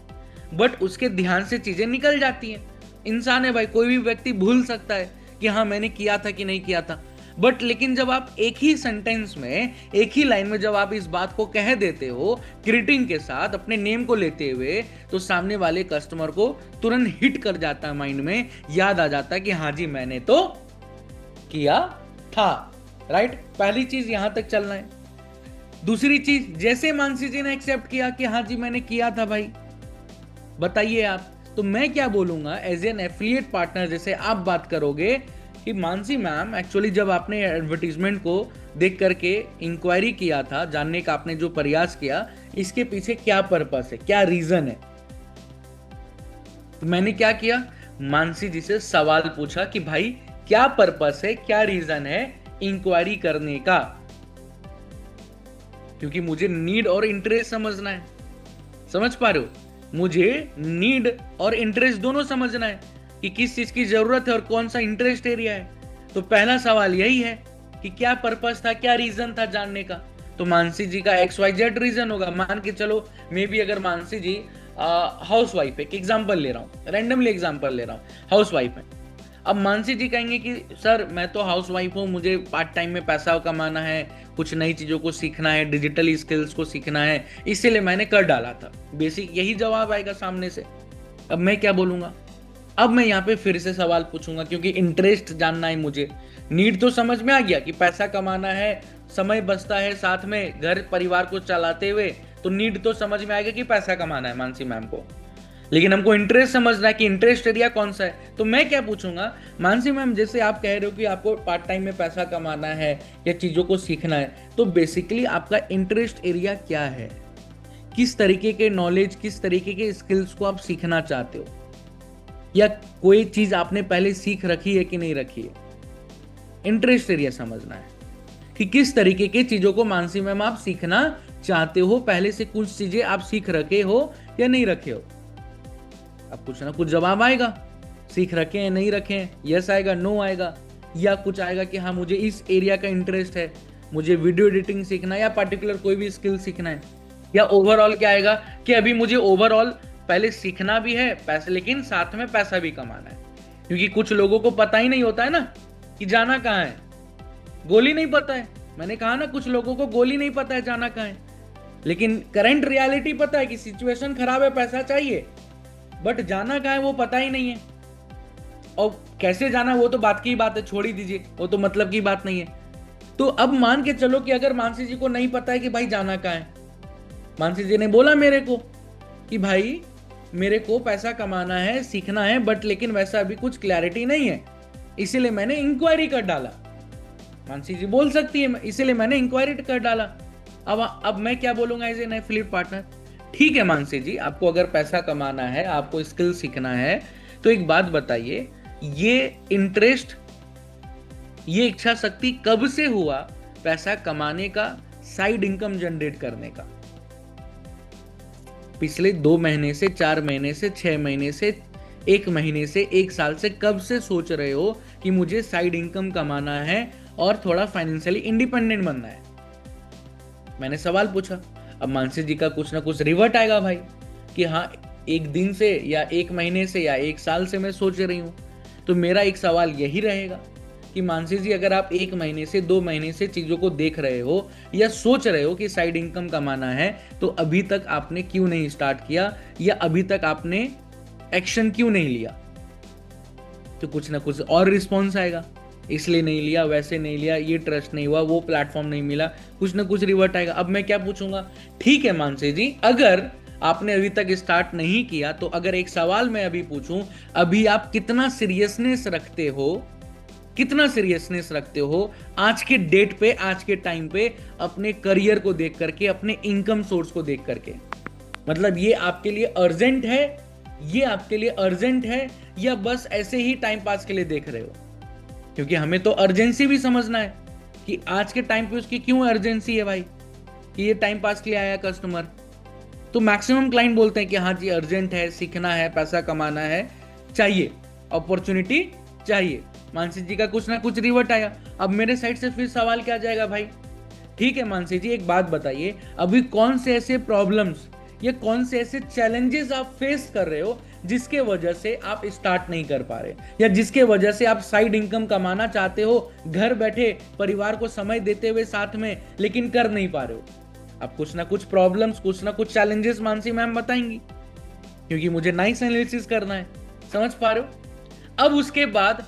बट उसके ध्यान से चीजें निकल जाती हैं। इंसान है भाई, कोई भी व्यक्ति भूल सकता है कि हाँ मैंने किया था कि नहीं किया था। बट लेकिन जब आप एक ही सेंटेंस में, एक ही लाइन में जब आप इस बात को कह देते हो ग्रीटिंग के साथ, अपने नेम को लेते हुए, तो सामने वाले कस्टमर को तुरंत हिट कर जाता है, माइंड में याद आ जाता है कि हाँ जी मैंने तो किया था। राइट? पहली चीज यहां तक चलना है। दूसरी चीज, जैसे मानसी जी ने एक्सेप्ट किया कि हाँ जी मैंने किया था भाई, बताइए आप, तो मैं क्या बोलूंगा एज एन एफिलिएट पार्टनर, जैसे आप बात करोगे कि मानसी मैम, एक्चुअली जब आपने एडवर्टीजमेंट को देख करके इंक्वायरी किया था, जानने का आपने जो प्रयास किया, इसके पीछे क्या पर्पस है, क्या रीजन है। तो मैंने क्या किया, मानसी जी से सवाल पूछा कि भाई क्या पर्पस है, क्या रीजन है इंक्वायरी करने का, क्योंकि मुझे नीड और इंटरेस्ट समझना है। समझ पा रहे हो? मुझे नीड और इंटरेस्ट दोनों समझना है कि किस चीज की जरूरत है और कौन सा इंटरेस्ट एरिया है। तो पहला सवाल यही है कि क्या पर्पस था, क्या रीजन था जानने का। तो मानसी जी का XYZ रीजन होगा। मान के चलो, मे बी अगर मानसी जी हाउस वाइफ है, एक एग्जाम्पल ले रहा हूँ, रैंडमली एग्जाम्पल ले रहा हूँ, हाउस वाइफ है। अब मानसी जी कहेंगे कि सर मैं तो हाउस वाइफ हूँ, मुझे पार्ट टाइम में पैसा कमाना है, कुछ नई चीज़ों को सीखना है, डिजिटल स्किल्स को सीखना है, इसीलिए मैंने कर डाला था। बेसिक यही जवाब आएगा सामने से। अब मैं क्या बोलूँगा, अब मैं यहाँ पे फिर से सवाल पूछूंगा, क्योंकि इंटरेस्ट जानना है मुझे। नीड तो समझ में आ गया कि पैसा कमाना है, समय बचता है साथ में घर परिवार को चलाते हुए, तो नीड तो समझ में आएगा कि पैसा कमाना है मानसी मैम को। लेकिन हमको इंटरेस्ट समझना है कि इंटरेस्ट एरिया कौन सा है। तो मैं क्या पूछूंगा, मानसी मैम जैसे आप कह रहे हो कि आपको पार्ट टाइम में पैसा कमाना है या चीजों को सीखना है, तो बेसिकली आपका इंटरेस्ट एरिया क्या है, किस तरीके के नॉलेज, किस तरीके के स्किल्स को आप सीखना चाहते हो, या कोई चीज आपने पहले सीख रखी है कि नहीं रखी है। इंटरेस्ट एरिया समझना है कि किस तरीके के चीजों को मानसी मैम आप सीखना चाहते हो, पहले से कुछ चीजें आप सीख रखे हो या नहीं रखे हो। अब कुछ ना कुछ जवाब आएगा, सीख रखे हैं नहीं रखे हैं, यस आएगा, नो आएगा, या कुछ आएगा कि हाँ मुझे इस एरिया का इंटरेस्ट है, मुझे वीडियो एडिटिंग सीखना है या पर्टिकुलर कोई भी स्किल सीखना है। या ओवरऑल क्या आएगा कि अभी मुझे ओवरऑल पहले सीखना भी है पैसे, लेकिन साथ में पैसा भी कमाना है। क्योंकि कुछ लोगों को पता ही नहीं होता है ना कि जाना कहाँ है, गोली नहीं पता है। मैंने कहा ना, कुछ लोगों को गोली नहीं पता है जाना कहाँ है, लेकिन करंट रियलिटी पता है कि सिचुएशन खराब है, पैसा चाहिए, बट जाना कहाँ है वो पता ही नहीं है। और कैसे जाना वो तो बात की बात है, छोड़ ही दीजिए, वो तो मतलब की बात नहीं है। तो अब मान के चलो कि अगर मानसी जी को नहीं पता है कि भाई जाना कहाँ है, मानसी जी ने बोला मेरे को कि भाई मेरे को पैसा कमाना है, सीखना है, बट लेकिन वैसा अभी कुछ क्लैरिटी नहीं है, इसीलिए मैंने इंक्वायरी कर डाला। मानसी जी बोल सकती है इसीलिए मैंने इंक्वायरी कर डाला। अब मैं क्या बोलूंगा एज एन एफिलिएट पार्टनर, ठीक है मानसी जी, आपको अगर पैसा कमाना है, आपको स्किल सीखना है, तो एक बात बताइए, ये इंटरेस्ट, ये इच्छा शक्ति कब से हुआ पैसा कमाने का, साइड इनकम जनरेट करने का? पिछले 2 महीने से, 4 महीने से, 6 महीने से, 1 महीने से, 1 साल से कब से सोच रहे हो कि मुझे साइड इनकम कमाना है और थोड़ा फाइनेंशियली इंडिपेंडेंट बनना है? मैंने सवाल पूछा। अब मानसी जी का कुछ ना कुछ रिवर्ट आएगा भाई कि हाँ 1 दिन से या 1 महीने से या 1 साल से मैं सोच रही हूं। तो मेरा एक सवाल यही रहेगा कि मानसी जी अगर आप 1 महीने से 2 महीने से चीजों को देख रहे हो या सोच रहे हो कि साइड इनकम कमाना है, तो अभी तक आपने क्यों नहीं स्टार्ट किया या अभी तक आपने एक्शन क्यों नहीं लिया? तो कुछ ना कुछ और रिस्पॉन्स आएगा, इसलिए नहीं लिया, वैसे नहीं लिया, ये ट्रस्ट नहीं हुआ, वो प्लेटफॉर्म नहीं मिला, कुछ ना कुछ रिवर्ट आएगा। अब मैं क्या पूछूंगा, ठीक है मानसी जी, अगर आपने अभी तक स्टार्ट नहीं किया तो अगर एक सवाल मैं अभी पूछूं, अभी आप कितना सीरियसनेस रखते हो, कितना सीरियसनेस रखते हो आज के डेट पे, आज के टाइम पे अपने करियर को देख करके, अपने इनकम सोर्स को देख करके? मतलब ये आपके लिए अर्जेंट है, ये आपके लिए अर्जेंट है या बस ऐसे ही टाइम पास के लिए देख रहे हो? क्योंकि हमें तो अर्जेंसी भी समझना है कि आज के टाइम पे उसकी क्यों अर्जेंसी है भाई, कि ये टाइम पास के लिए आया कस्टमर। तो मैक्सिमम क्लाइंट बोलते हैं कि हाँ जी अर्जेंट है, सीखना है, पैसा कमाना है, चाहिए, अपॉर्चुनिटी चाहिए। मानसी जी का कुछ ना कुछ रिवर्ट आया। अब मेरे साइड से फिर सवाल क्या जाएगा भाई, ठीक है मानसी जी एक बात बताइए, अभी कौन से ऐसे प्रॉब्लम्स या कौन से ऐसे चैलेंजेस आप फेस कर रहे हो जिसके वजह से आप स्टार्ट नहीं कर पा रहे, या जिसके वजह से आप साइड इनकम कमाना चाहते हो घर बैठे, परिवार को समय देते हुए साथ में, लेकिन कर नहीं पा रहे हो? आप कुछ ना कुछ प्रॉब्लम्स, कुछ ना कुछ चैलेंजेस मानसी मैम बताएंगी, क्योंकि मुझे नाइस एनालिसिस करना है। समझ पा रहे हो? अब उसके बाद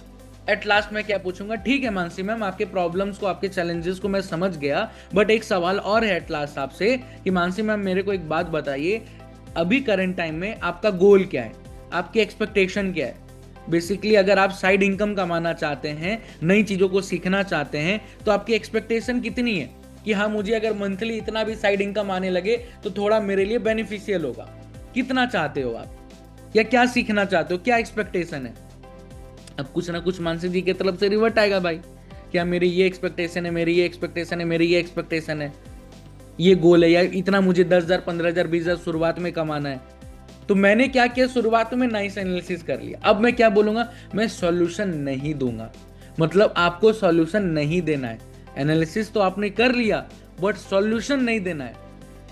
एट लास्ट मैं क्या पूछूंगा, ठीक है मानसी मैम आपके प्रॉब्लम्स को, आपके चैलेंजेस को मैं समझ गया, बट एक सवाल और है एट लास्ट आपसे कि मानसी मैम मेरे को एक बात बताइए, अभी करंट टाइम में आपका गोल क्या है, आपकी एक्सपेक्टेशन क्या है? बेसिकली अगर आप साइड इनकम कमाना चाहते हैं, नई चीजों को सीखना चाहते हैं, तो आपकी एक्सपेक्टेशन कितनी है कि हाँ मुझे अगर मंथली इतना भी साइड इनकम आने लगे तो थोड़ा मेरे लिए बेनिफिशियल होगा? कितना चाहते हो आप, या क्या सीखना चाहते हो, क्या एक्सपेक्टेशन है? अब कुछ ना कुछ मानसी जी की तरफ से रिवर्ट आएगा भाई, क्या मेरी ये एक्सपेक्टेशन है, मेरी ये एक्सपेक्टेशन है, मेरी ये एक्सपेक्टेशन है, ये गोल है, या इतना मुझे 10,000 15,000 20,000 शुरुआत में कमाना है। तो मैंने क्या किया, शुरुआत में नाइस एनालिसिस कर लिया। अब मैं क्या बोलूंगा, मैं सॉल्यूशन नहीं दूंगा, मतलब आपको सॉल्यूशन नहीं देना है। एनालिसिस तो आपने कर लिया बट सॉल्यूशन नहीं देना है।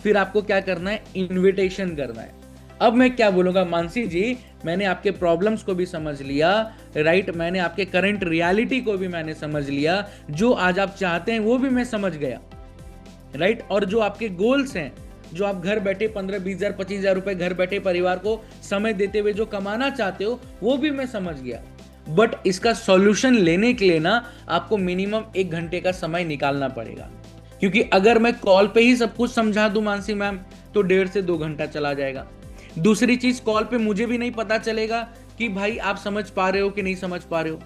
फिर आपको क्या करना है, इन्विटेशन करना है। अब मैं क्या बोलूंगा, मानसी जी मैंने आपके प्रॉब्लम्स को भी समझ लिया, राइट, मैंने आपके करंट रियलिटी को भी मैंने समझ लिया, जो आज आप चाहते हैं वो भी मैं समझ गया, राइट, और जो आपके गोल्स हैं, जो आप घर बैठे 15-20,000 25,000 रुपए घर बैठे परिवार को समय देते हुए जो कमाना चाहते हो, वो भी मैं समझ गया। बट इसका सॉल्यूशन लेने के लिए ना आपको मिनिमम 1 घंटे का समय निकालना पड़ेगा, क्योंकि अगर मैं कॉल पे ही सब कुछ समझा दूं मानसी मैम तो 1.5 से 2 घंटा चला जाएगा। दूसरी चीज, कॉल पे मुझे भी नहीं पता चलेगा कि भाई आप समझ पा रहे हो कि नहीं समझ पा रहे हो।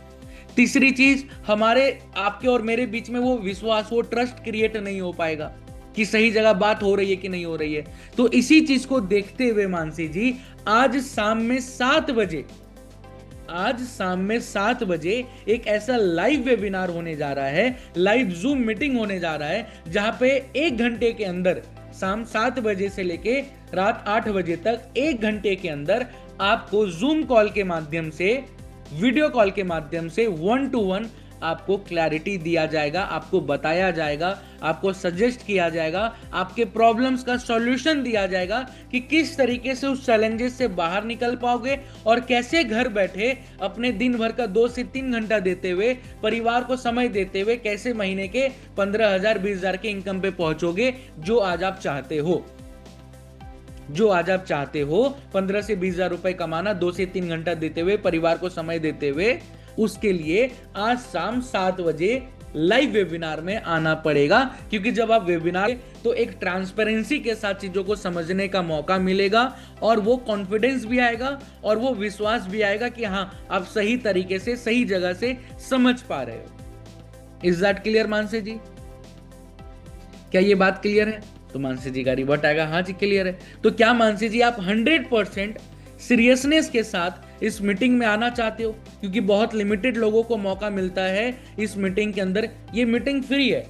तीसरी चीज, हमारे आपके और मेरे बीच में वो विश्वास, वो ट्रस्ट क्रिएट नहीं हो पाएगा कि सही जगह बात हो रही है कि नहीं हो रही है। तो इसी चीज को देखते हुए मानसी जी आज शाम में 7 बजे, आज शाम में 7 बजे एक ऐसा लाइव वेबिनार होने जा रहा है, लाइव जूम मीटिंग होने जा रहा है, जहां पे 1 घंटे के अंदर, शाम 7 बजे से लेके रात 8 बजे तक 1 घंटे के अंदर आपको जूम कॉल के माध्यम से, वीडियो कॉल के माध्यम से 1 to 1 आपको क्लैरिटी दिया जाएगा, आपको बताया जाएगा, आपको सजेस्ट किया जाएगा, आपके प्रॉब्लम्स का सॉल्यूशन दिया जाएगा कि किस तरीके से उस चैलेंजेस से बाहर निकल पाओगे और कैसे घर बैठे अपने दिन भर का 2 से 3 घंटा देते हुए, परिवार को समय देते हुए, कैसे महीने के 15,000 20,000 के इनकम पे पहुंचोगे, जो आज आप चाहते हो। जो आज आप चाहते हो 15 से 20,000 रुपए कमाना, 2 से 3 घंटा देते हुए, परिवार को समय देते हुए, उसके लिए आज शाम 7 बजे लाइव वेबिनार में आना पड़ेगा। क्योंकि जब आप वेबिनार, तो एक ट्रांसपेरेंसी के साथ चीजों को समझने का मौका मिलेगा और वो कॉन्फिडेंस भी आएगा और वो विश्वास भी आएगा कि हाँ आप सही तरीके से, सही जगह से समझ पा रहे हो। इज दैट क्लियर मानसी जी? क्या ये बात क्लियर है? तो मानसी जी का रिवर्ट आएगा, हाँ जी क्लियर है। तो क्या मानसी जी आप 100% सीरियसनेस के साथ इस मीटिंग में आना चाहते हो? क्योंकि बहुत लिमिटेड लोगों को मौका मिलता है इस मीटिंग के अंदर। ये मीटिंग फ्री है,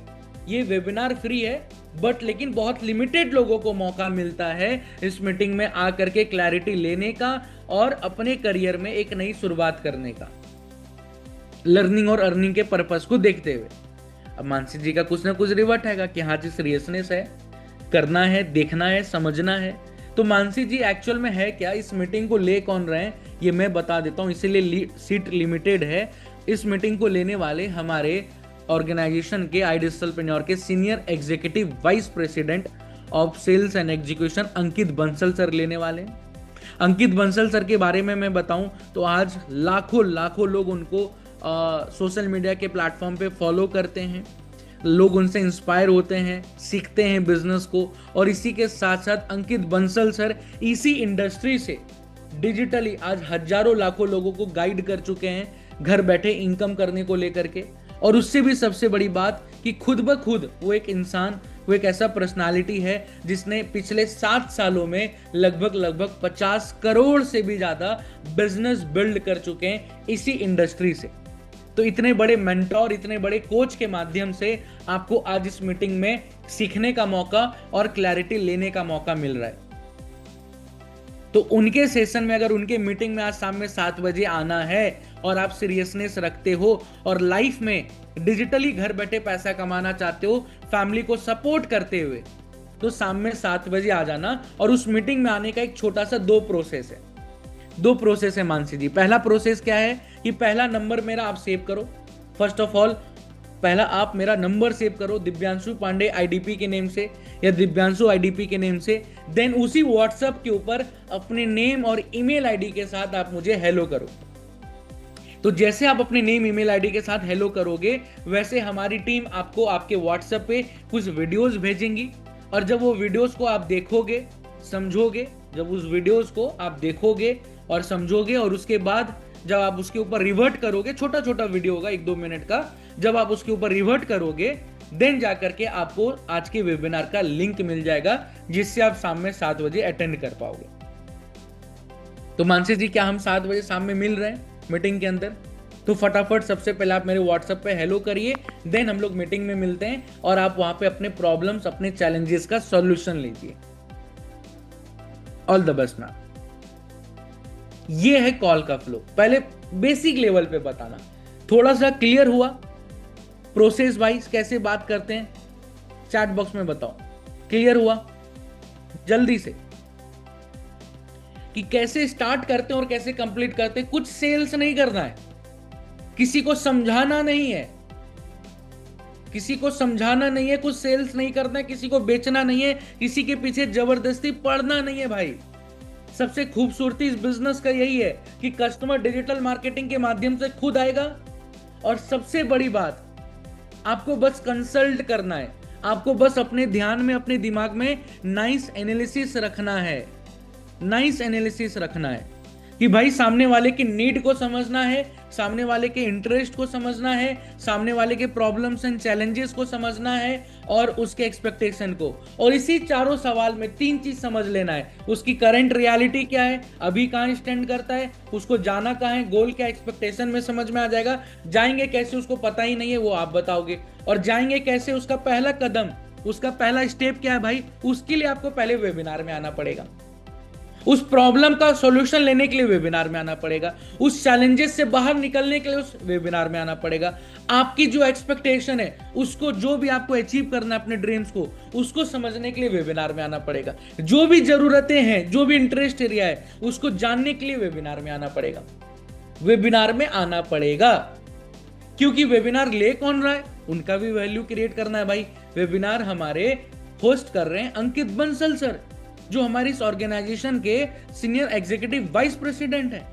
ये वेबिनार फ्री है, बट लेकिन बहुत लिमिटेड लोगों को मौका मिलता है इस मीटिंग में आकर के क्लैरिटी लेने का और अपने करियर में एक नई शुरुआत करने का, लर्निंग और अर्निंग के पर्पस को देखते हुए। अब मानसी जी का कुछ ना कुछ रिवर्ट आएगा कि हाँ जी सीरियसनेस है, करना है, देखना है, समझना है। तो मानसी जी एक्चुअल में है क्या, इस मीटिंग को ले कौन रहे हैं ये मैं बता देता हूं, इसीलिए सीट लिमिटेड है। इस मीटिंग को लेने वाले हमारे ऑर्गेनाइजेशन के iDigitalpreneur के senior executive vice president of sales and execution Ankit Bansal sir लेने वाले हैं। अंकित बंसल सर के बारे में मैं बताऊं तो आज लाखों लोग उनको सोशल मीडिया के प्लेटफॉर्म पे फॉलो करते हैं, लोग उनसे इंस्पायर होते हैं, सीखते हैं बिजनेस को। और इसी के साथ साथ अंकित बंसल सर इसी इंडस्ट्री से डिजिटली आज हजारों लाखों लोगों को गाइड कर चुके हैं घर बैठे इनकम करने को लेकर के। और उससे भी सबसे बड़ी बात कि खुद ब खुद वो एक इंसान, वो एक ऐसा पर्सनालिटी है जिसने पिछले 7 सालों में लगभग 50 करोड़ से भी ज्यादा बिजनेस बिल्ड कर चुके हैं इसी इंडस्ट्री से। तो इतने बड़े मेंटोर, इतने बड़े कोच के माध्यम से आपको आज इस मीटिंग में सीखने का मौका और क्लैरिटी लेने का मौका मिल रहा है। तो उनके सेशन में, अगर उनके मीटिंग में आज शाम में 7 बजे आना है और आप सीरियसनेस रखते हो और लाइफ में डिजिटली घर बैठे पैसा कमाना चाहते हो फैमिली को सपोर्ट करते हुए, तो शाम में 7 बजे आ जाना। और उस मीटिंग में आने का एक छोटा सा 2 प्रोसेस है मानसी जी। पहला प्रोसेस क्या है कि पहला नंबर मेरा आप सेव करो। फर्स्ट ऑफ ऑल पहला आप मेरा नंबर सेव करो दिव्यांशु पांडे आईडीपी के नेम से या दिव्यांशु आईडीपी के नेम से। देन उसी व्हाट्सएप के ऊपर अपने नेम और ईमेल आईडी के साथ आप मुझे हेलो करो। तो जैसे आप अपने नेम ईमेल आईडी के साथ हेलो करोगे, वैसे हमारी टीम आपको आपके व्हाट्सएप पे कुछ वीडियोस भेजेंगी। और जब वो वीडियोस को आप देखोगे, समझोगे, जब उस वीडियोस को आप देखोगे और समझोगे और उसके बाद जब आप उसके ऊपर रिवर्ट करोगे, छोटा छोटा वीडियो होगा 1-2 मिनट का, जब आप उसके ऊपर रिवर्ट करोगे देन जाकर के आपको आज के वेबिनार का लिंक मिल जाएगा जिससे आप शाम में 7 बजे अटेंड कर पाओगे। तो मानसी जी, क्या हम 7 बजे शाम में मिल रहे हैं मीटिंग के अंदर? तो फटाफट सबसे पहले आप मेरे व्हाट्सएप पे हेलो करिए, देन हम लोग मीटिंग में मिलते हैं और आप वहां पे अपने प्रॉब्लम्स, अपने चैलेंजेस का सॉल्यूशन लीजिए। All the best ma'am. ये है कॉल का फ्लो। पहले बेसिक लेवल पे बताना, थोड़ा सा क्लियर हुआ प्रोसेस वाइज कैसे बात करते हैं? चैट बॉक्स में बताओ, क्लियर हुआ जल्दी से कि कैसे स्टार्ट करते हैं और कैसे कंप्लीट करते हैं। कुछ सेल्स नहीं करना है, किसी को समझाना नहीं है, किसी को समझाना नहीं है, कुछ सेल्स नहीं करना है, किसी को बेचना नहीं है, किसी के पीछे जबरदस्ती पड़ना नहीं है भाई। सबसे खूबसूरती इस बिजनेस का यही है कि कस्टमर डिजिटल मार्केटिंग के माध्यम से खुद आएगा। और सबसे बड़ी बात, आपको बस कंसल्ट करना है, आपको बस अपने ध्यान में, अपने दिमाग में नाइस एनालिसिस रखना है, नाइस एनालिसिस रखना है कि भाई सामने वाले की नीड को समझना है, सामने वाले के इंटरेस्ट को समझना है, सामने वाले के प्रॉब्लम्स एंड चैलेंजेस को समझना है और उसके एक्सपेक्टेशन को। और इसी चारों सवाल में 3 चीज समझ लेना है। उसकी करंट रियलिटी क्या है, अभी कहां स्टैंड करता है, उसको जाना कहां है, गोल क्या, एक्सपेक्टेशन में समझ में आ जाएगा। जाएंगे कैसे उसको पता ही नहीं है, वो आप बताओगे। और जाएंगे कैसे, उसका पहला कदम, उसका पहला स्टेप क्या है भाई, उसके लिए आपको पहले वेबिनार में आना पड़ेगा। उस प्रॉब्लम का सॉल्यूशन लेने के लिए वेबिनार में आना पड़ेगा, उस चैलेंजेस से बाहर निकलने के लिए उस वेबिनार में आना पड़ेगा। आपकी जो एक्सपेक्टेशन है, उसको, जो भी आपको अचीव करना है अपने ड्रीम्स को, उसको समझने के लिए वेबिनार में आना पड़ेगा। जो भी जरूरतें हैं, जो भी इंटरेस्ट एरिया है, उसको जानने के लिए वेबिनार में आना पड़ेगा। वेबिनार में आना पड़ेगा क्योंकि वेबिनार ले कौन रहा है, उनका भी वैल्यू क्रिएट करना है भाई। वेबिनार हमारे होस्ट कर रहे हैं अंकित बंसल सर, जो हमारी इस ऑर्गेनाइजेशन के सीनियर एग्जीक्यूटिव वाइस प्रेसिडेंट हैं,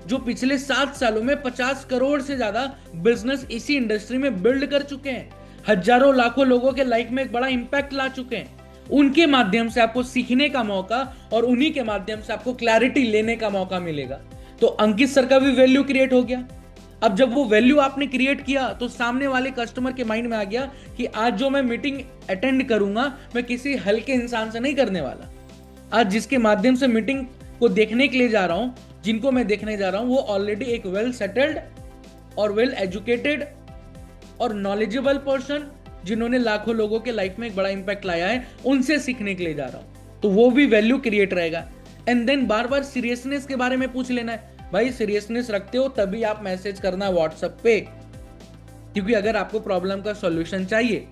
जो पिछले 7 सालों में 50 करोड़ से ज्यादा बिजनेस इसी इंडस्ट्री में बिल्ड कर चुके हैं, हजारों लाखों लोगों के लाइफ में एक बड़ा इंपैक्ट ला चुके हैं। उनके माध्यम से आपको सीखने का मौका और उन्हीं के माध्यम से आपको क्लैरिटी लेने का मौका मिलेगा। तो अंकित सर का भी वैल्यू क्रिएट हो गया। अब जब वो वैल्यू आपने क्रिएट किया तो सामने वाले कस्टमर के माइंड में आ गया कि आज जो मैं मीटिंग अटेंड करूंगा, मैं किसी हल्के इंसान से नहीं करने वाला। आज जिसके माध्यम से मीटिंग को देखने के लिए जा रहा हूं, जिनको मैं देखने जा रहा हूं, वो ऑलरेडी एक वेल सेटल्ड और वेल एजुकेटेड और नॉलेजेबल पर्सन, जिन्होंने लाखों लोगों के लाइफ में एक बड़ा इंपैक्ट लाया है, उनसे सीखने के लिए जा रहा हूं। तो वो भी वैल्यू क्रिएट रहेगा। एंड देन बार बार सीरियसनेस के बारे में पूछ लेना है भाई। सीरियसनेस रखते हो तभी आप मैसेज करना व्हाट्सएप पे, क्योंकि अगर आपको प्रॉब्लम का सॉल्यूशन चाहिए,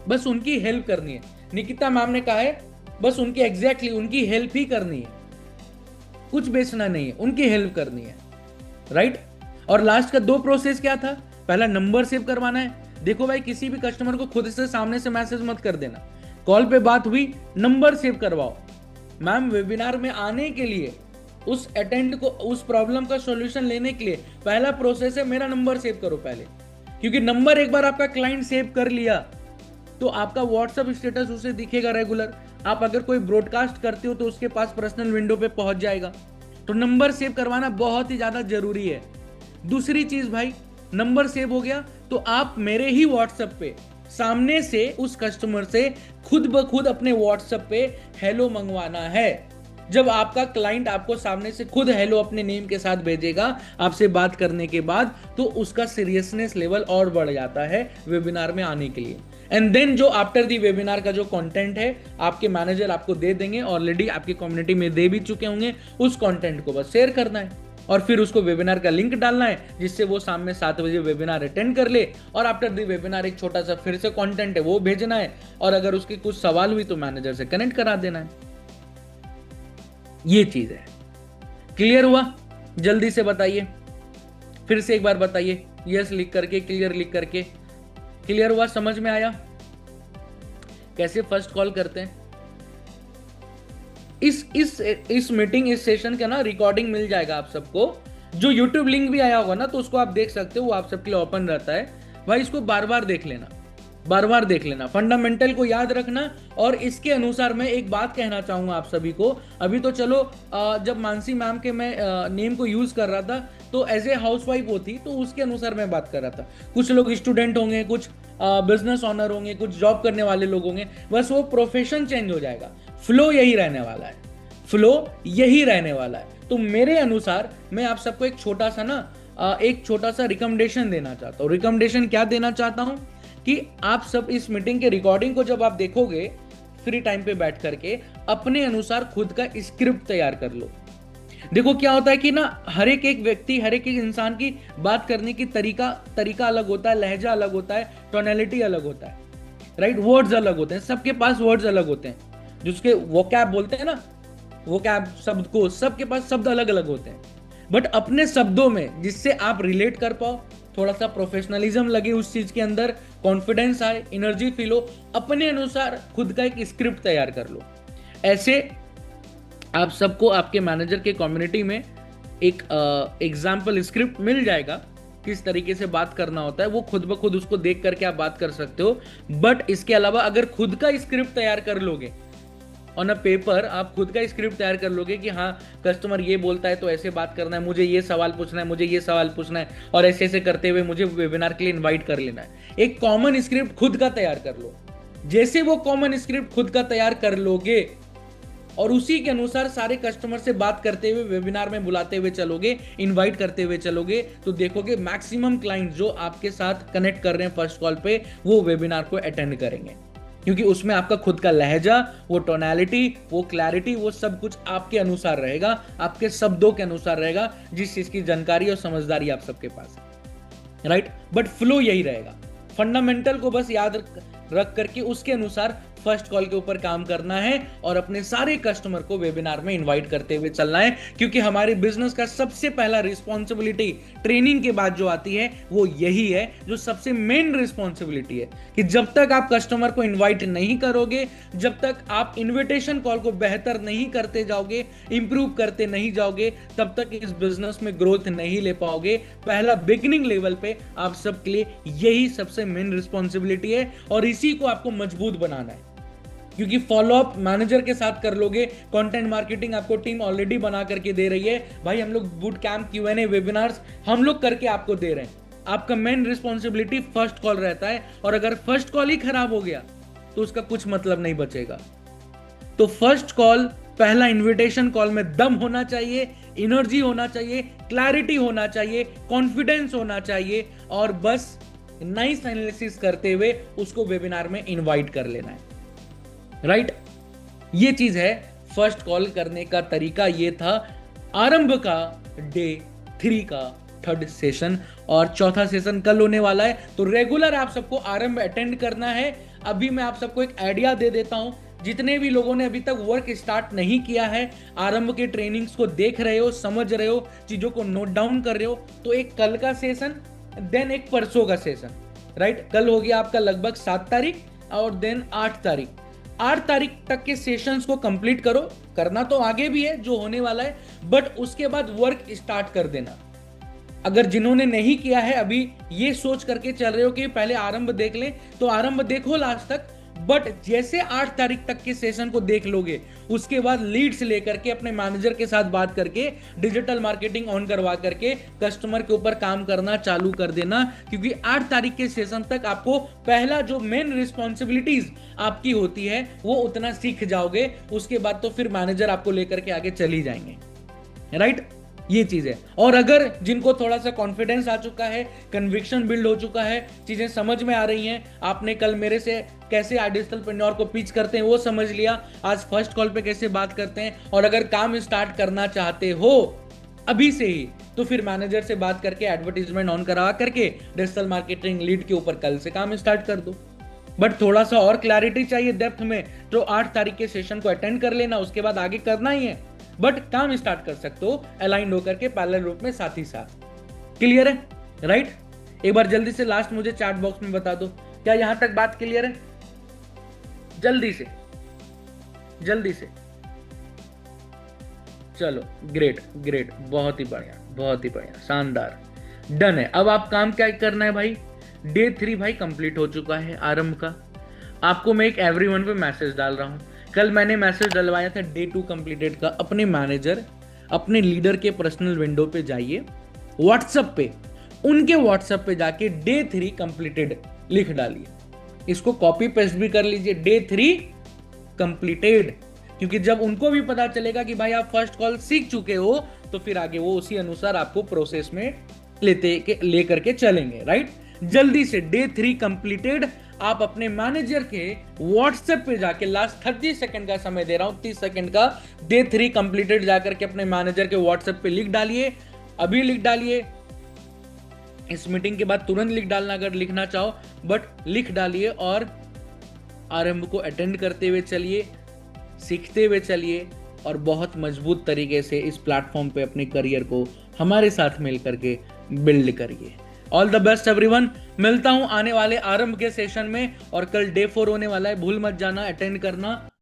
बस उनकी हेल्प करनी है। निकिता मैम ने कहा है बस उनकी एग्जैक्टली उनकी हेल्प ही करनी है, कुछ बेचना नहीं है, उनकी हेल्प करनी है, राइट। और लास्ट का 2 प्रोसेस क्या था? पहला नंबर सेव करवाना है। देखो भाई, किसी भी कस्टमर को खुद से सामने से मैसेज मत कर देना। कॉल पे बात हुई, नंबर सेव करवाओ। मैम, वेबिनार में आने के लिए, उस अटेंड को, उस प्रॉब्लम का सॉल्यूशन लेने के लिए पहला प्रोसेस है मेरा नंबर सेव करो पहले। क्योंकि नंबर एक बार आपका क्लाइंट सेव कर लिया तो आपका व्हाट्सएप स्टेटस उसे दिखेगा रेगुलर। आप अगर कोई ब्रॉडकास्ट करते हो तो उसके पास पर्सनल विंडो पे पहुंच जाएगा। तो नंबर सेव करवाना बहुत ही ज्यादा जरूरी है। दूसरी चीज भाई, नंबर सेव हो गया तो आप मेरे ही व्हाट्सएप पे सामने से उस कस्टमर से खुद ब खुद अपने व्हाट्सएप पे हेलो मंगवाना है। जब आपका क्लाइंट आपको सामने से खुद हेलो अपने नेम के साथ भेजेगा आपसे बात करने के बाद, तो उसका सीरियसनेस लेवल और बढ़ जाता है वेबिनार में आने के लिए। एंड देन जो आफ्टर दी वेबिनार का जो कंटेंट है आपके मैनेजर आपको दे देंगे, ऑलरेडी आपकी कम्युनिटी में दे भी चुके होंगे। उस कंटेंट को बस शेयर करना है और फिर उसको वेबिनार का लिंक डालना है, जिससे वो शाम में 7 बजे वेबिनार अटेंड कर ले। और आफ्टर दी वेबिनार एक छोटा सा फिर से कंटेंट है वो भेजना है, और अगर उसके कुछ सवाल हुई तो मैनेजर से कनेक्ट करा देना है। ये चीज है। क्लियर हुआ? जल्दी से बताइए, फिर से एक बार बताइए, यस लिख करके, क्लियर लिख करके। क्लियर हुआ? समझ में आया कैसे फर्स्ट कॉल करते हैं? इस मीटिंग, इस सेशन का ना रिकॉर्डिंग मिल जाएगा आप सबको। जो यूट्यूब लिंक भी आया होगा ना तो उसको आप देख सकते हो, वो आप सबके लिए ओपन रहता है। भाई इसको बार बार देख लेना, बार बार देख लेना, फंडामेंटल को याद रखना। और इसके अनुसार मैं एक बात कहना चाहूंगा आप सभी को। अभी तो चलो, जब मानसी मैम के मैं नेम को यूज कर रहा था तो एज ए हाउसवाइफ वो थी, तो उसके अनुसार मैं बात कर रहा था। कुछ लोग स्टूडेंट होंगे, कुछ बिजनेस ऑनर होंगे, कुछ जॉब करने वाले लोग होंगे, बस वो प्रोफेशन चेंज हो जाएगा। फ्लो यही रहने वाला है, फ्लो यही रहने वाला है। तो मेरे अनुसार मैं आप सबको एक छोटा सा रिकमेंडेशन देना चाहता हूँ। रिकमेंडेशन क्या देना चाहता हूँ कि आप सब इस मीटिंग के रिकॉर्डिंग को जब आप देखोगे फ्री टाइम पे बैठ करके, अपने अनुसार खुद का स्क्रिप्ट तैयार कर लो। देखो क्या होता है कि ना, हर एक व्यक्ति, हर एक इंसान की बात करने की तरीका अलग होता है, लहजा अलग होता है, टोनैलिटी अलग होता है, राइट? वर्ड्स अलग होते हैं, सबके पास वर्ड्स अलग होते हैं, जिसके वोकैब बोलते हैं ना, वोकैब शब्द को, सबके पास शब्द अलग अलग होते हैं। बट अपने शब्दों में जिससे आप रिलेट कर पाओ, थोड़ा सा प्रोफेशनलिज्म लगे उस चीज के अंदर, कॉन्फिडेंस आए, एनर्जी फील हो, अपने अनुसार खुद का एक स्क्रिप्ट तैयार कर लो। ऐसे आप सबको आपके मैनेजर के कम्युनिटी में एक एग्जाम्पल स्क्रिप्ट मिल जाएगा, किस तरीके से बात करना होता है, वो खुद ब खुद उसको देख करके आप बात कर सकते हो। बट इसके अलावा अगर खुद का स्क्रिप्ट तैयार कर लोगे ऑन अ पेपर, आप खुद का स्क्रिप्ट तैयार कर लोगे कि हाँ, कस्टमर ये बोलता है तो ऐसे बात करना है, मुझे ये सवाल पूछना है, मुझे ये सवाल पूछना है, और ऐसे ऐसे करते हुए मुझे वेबिनार के लिए इनवाइट कर लेना है। एक कॉमन स्क्रिप्ट खुद का तैयार कर लो। जैसे वो कॉमन स्क्रिप्ट खुद का तैयार कर लोगे और उसी के अनुसार सारे कस्टमर से बात करते हुए, वेबिनार में बुलाते हुए चलोगे, इनवाइट करते हुए चलोगे, तो देखोगे मैक्सिमम क्लाइंट जो आपके साथ कनेक्ट कर रहे हैं फर्स्ट कॉल पे, वो वेबिनार को अटेंड करेंगे। क्योंकि उसमें आपका खुद का लहजा, वो टोनैलिटी, वो क्लैरिटी, वो सब कुछ आपके अनुसार रहेगा, आपके शब्दों के अनुसार रहेगा, जिस चीज की जानकारी और समझदारी आप सबके पास है, राइट? बट फ्लो यही रहेगा। फंडामेंटल को बस याद रख करके उसके अनुसार फर्स्ट कॉल के ऊपर काम करना है और अपने सारे कस्टमर को वेबिनार में इनवाइट करते हुए चलना है। क्योंकि हमारे बिजनेस का सबसे पहला रिस्पॉन्सिबिलिटी ट्रेनिंग के बाद जो आती है वो यही है, जो सबसे मेन रिस्पॉन्सिबिलिटी है कि जब तक आप कस्टमर को इनवाइट नहीं करोगे, जब तक आप इन्विटेशन कॉल को बेहतर नहीं करते जाओगे, इंप्रूव करते नहीं जाओगे, तब तक इस बिजनेस में ग्रोथ नहीं ले पाओगे। पहला बिगिनिंग लेवल पे आप सबके लिए यही सबसे मेन रिस्पॉन्सिबिलिटी है और इसी को आपको मजबूत बनाना है। क्योंकि फॉलोअप मैनेजर के साथ कर लोगे, कंटेंट मार्केटिंग आपको टीम ऑलरेडी बना करके दे रही है। भाई हम लोग बूट कैंप, Q&A, वेबिनार्स हम लोग करके आपको दे रहे हैं। आपका मेन रिस्पॉन्सिबिलिटी फर्स्ट कॉल रहता है, और अगर फर्स्ट कॉल ही खराब हो गया तो उसका कुछ मतलब नहीं बचेगा। तो फर्स्ट कॉल, पहला इन्विटेशन कॉल में दम होना चाहिए, एनर्जी होना चाहिए, क्लैरिटी होना चाहिए, कॉन्फिडेंस होना चाहिए, और बस नाइस एनालिसिस करते हुए उसको वेबिनार में इनवाइट कर लेना है, राइट? ये चीज है फर्स्ट कॉल करने का तरीका। ये था आरंभ का डे 3 का 3rd सेशन, और 4था सेशन कल होने वाला है। तो रेगुलर आप सबको आरंभ अटेंड करना है। अभी मैं आप सबको एक आइडिया दे देता हूं, जितने भी लोगों ने अभी तक वर्क स्टार्ट नहीं किया है, आरंभ के ट्रेनिंग्स को देख रहे हो, समझ रहे हो, चीजों को नोट डाउन कर रहे हो, तो एक कल का सेशन, देन एक परसों का सेशन, राइट। कल हो गया आपका लगभग 7 तारीख, और देन 8 तारीख, 8 तारीख तक के सेशंस को कंप्लीट करो। करना तो आगे भी है जो होने वाला है, बट उसके बाद वर्क स्टार्ट कर देना। अगर जिन्होंने नहीं किया है अभी ये सोच करके चल रहे हो कि पहले आरंभ देख लें, तो आरंभ देखो लास्ट तक, बट जैसे 8 तारीख तक के सेशन को देख लोगे, उसके बाद लीड्स लेकर के अपने मैनेजर के साथ बात करके डिजिटल मार्केटिंग ऑन करवा करके कस्टमर के ऊपर काम करना चालू कर देना। क्योंकि 8 तारीख के सेशन तक आपको पहला जो मेन रिस्पॉन्सिबिलिटीज आपकी होती है वो उतना सीख जाओगे, उसके बाद तो फिर मैनेजर आपको लेकर के आगे चली जाएंगे, राइट। ये चीज है। और अगर जिनको थोड़ा सा कॉन्फिडेंस आ चुका है, कन्विक्शन बिल्ड हो चुका है, चीजें समझ में आ रही हैं, आपने कल मेरे से कैसे डिजिटलप्रेन्योर को पिच करते हैं वो समझ लिया, आज फर्स्ट कॉल पे कैसे बात करते हैं, और अगर काम स्टार्ट करना चाहते हो अभी से ही, तो फिर मैनेजर से बात करके एडवर्टीजमेंट ऑन करवा करके डिजिटल मार्केटिंग लीड के ऊपर कल से काम स्टार्ट कर दो। बट थोड़ा सा और क्लैरिटी चाहिए डेप्थ में, तो 8 तारीख के सेशन को अटेंड कर लेना, उसके बाद आगे करना ही है, बट काम स्टार्ट कर सकते हो अलाइंड होकर के पैरेलल रूप में साथ ही साथ। क्लियर है, राइट। एक बार जल्दी से लास्ट मुझे चैट बॉक्स में बता दो, क्या यहां तक बात क्लियर है? जल्दी से, जल्दी से। चलो ग्रेट ग्रेट, बहुत ही बढ़िया, बहुत ही बढ़िया, शानदार, डन है। अब आप काम क्या करना है भाई, डे 3 भाई कंप्लीट हो चुका है आरंभ का। आपको मैं एक एवरीवन पे मैसेज डाल रहा हूं। कल मैंने मैसेज डलवाया था डे 2 कंप्लीटेड का। अपने मैनेजर, अपने लीडर के पर्सनल विंडो पे जाइए, व्हाट्सएप पे, उनके व्हाट्सएप पे जाके डे 3 कंप्लीटेड लिख डालिए। इसको कॉपी पेस्ट भी कर लीजिए, डे 3 कंप्लीटेड, क्योंकि जब उनको भी पता चलेगा कि भाई आप फर्स्ट कॉल सीख चुके हो, तो फिर आगे वो उसी अनुसार आपको प्रोसेस में लेकर के चलेंगे, राइट। जल्दी से डे 3 कंप्लीटेड आप अपने मैनेजर के व्हाट्सएप पे जाके, लास्ट 30 सेकंड का समय दे रहा हूं, 30 सेकंड का, डे 3 कंप्लीटेड जाकर के अपने मैनेजर के व्हाट्सएप पे लिख डालिए। अभी लिख डालिए, इस मीटिंग के बाद तुरंत लिख डालना अगर लिखना चाहो, बट लिख डालिए और आरंभ को अटेंड करते हुए चलिए, सीखते हुए चलिए, और बहुत मजबूत तरीके से इस प्लेटफॉर्म पे अपने करियर को हमारे साथ मिलकर के बिल्ड करिए। ऑल द बेस्ट एवरीवन, मिलता हूं आने वाले आरंभ के सेशन में, और कल डे 4 होने वाला है, भूल मत जाना, अटेंड करना।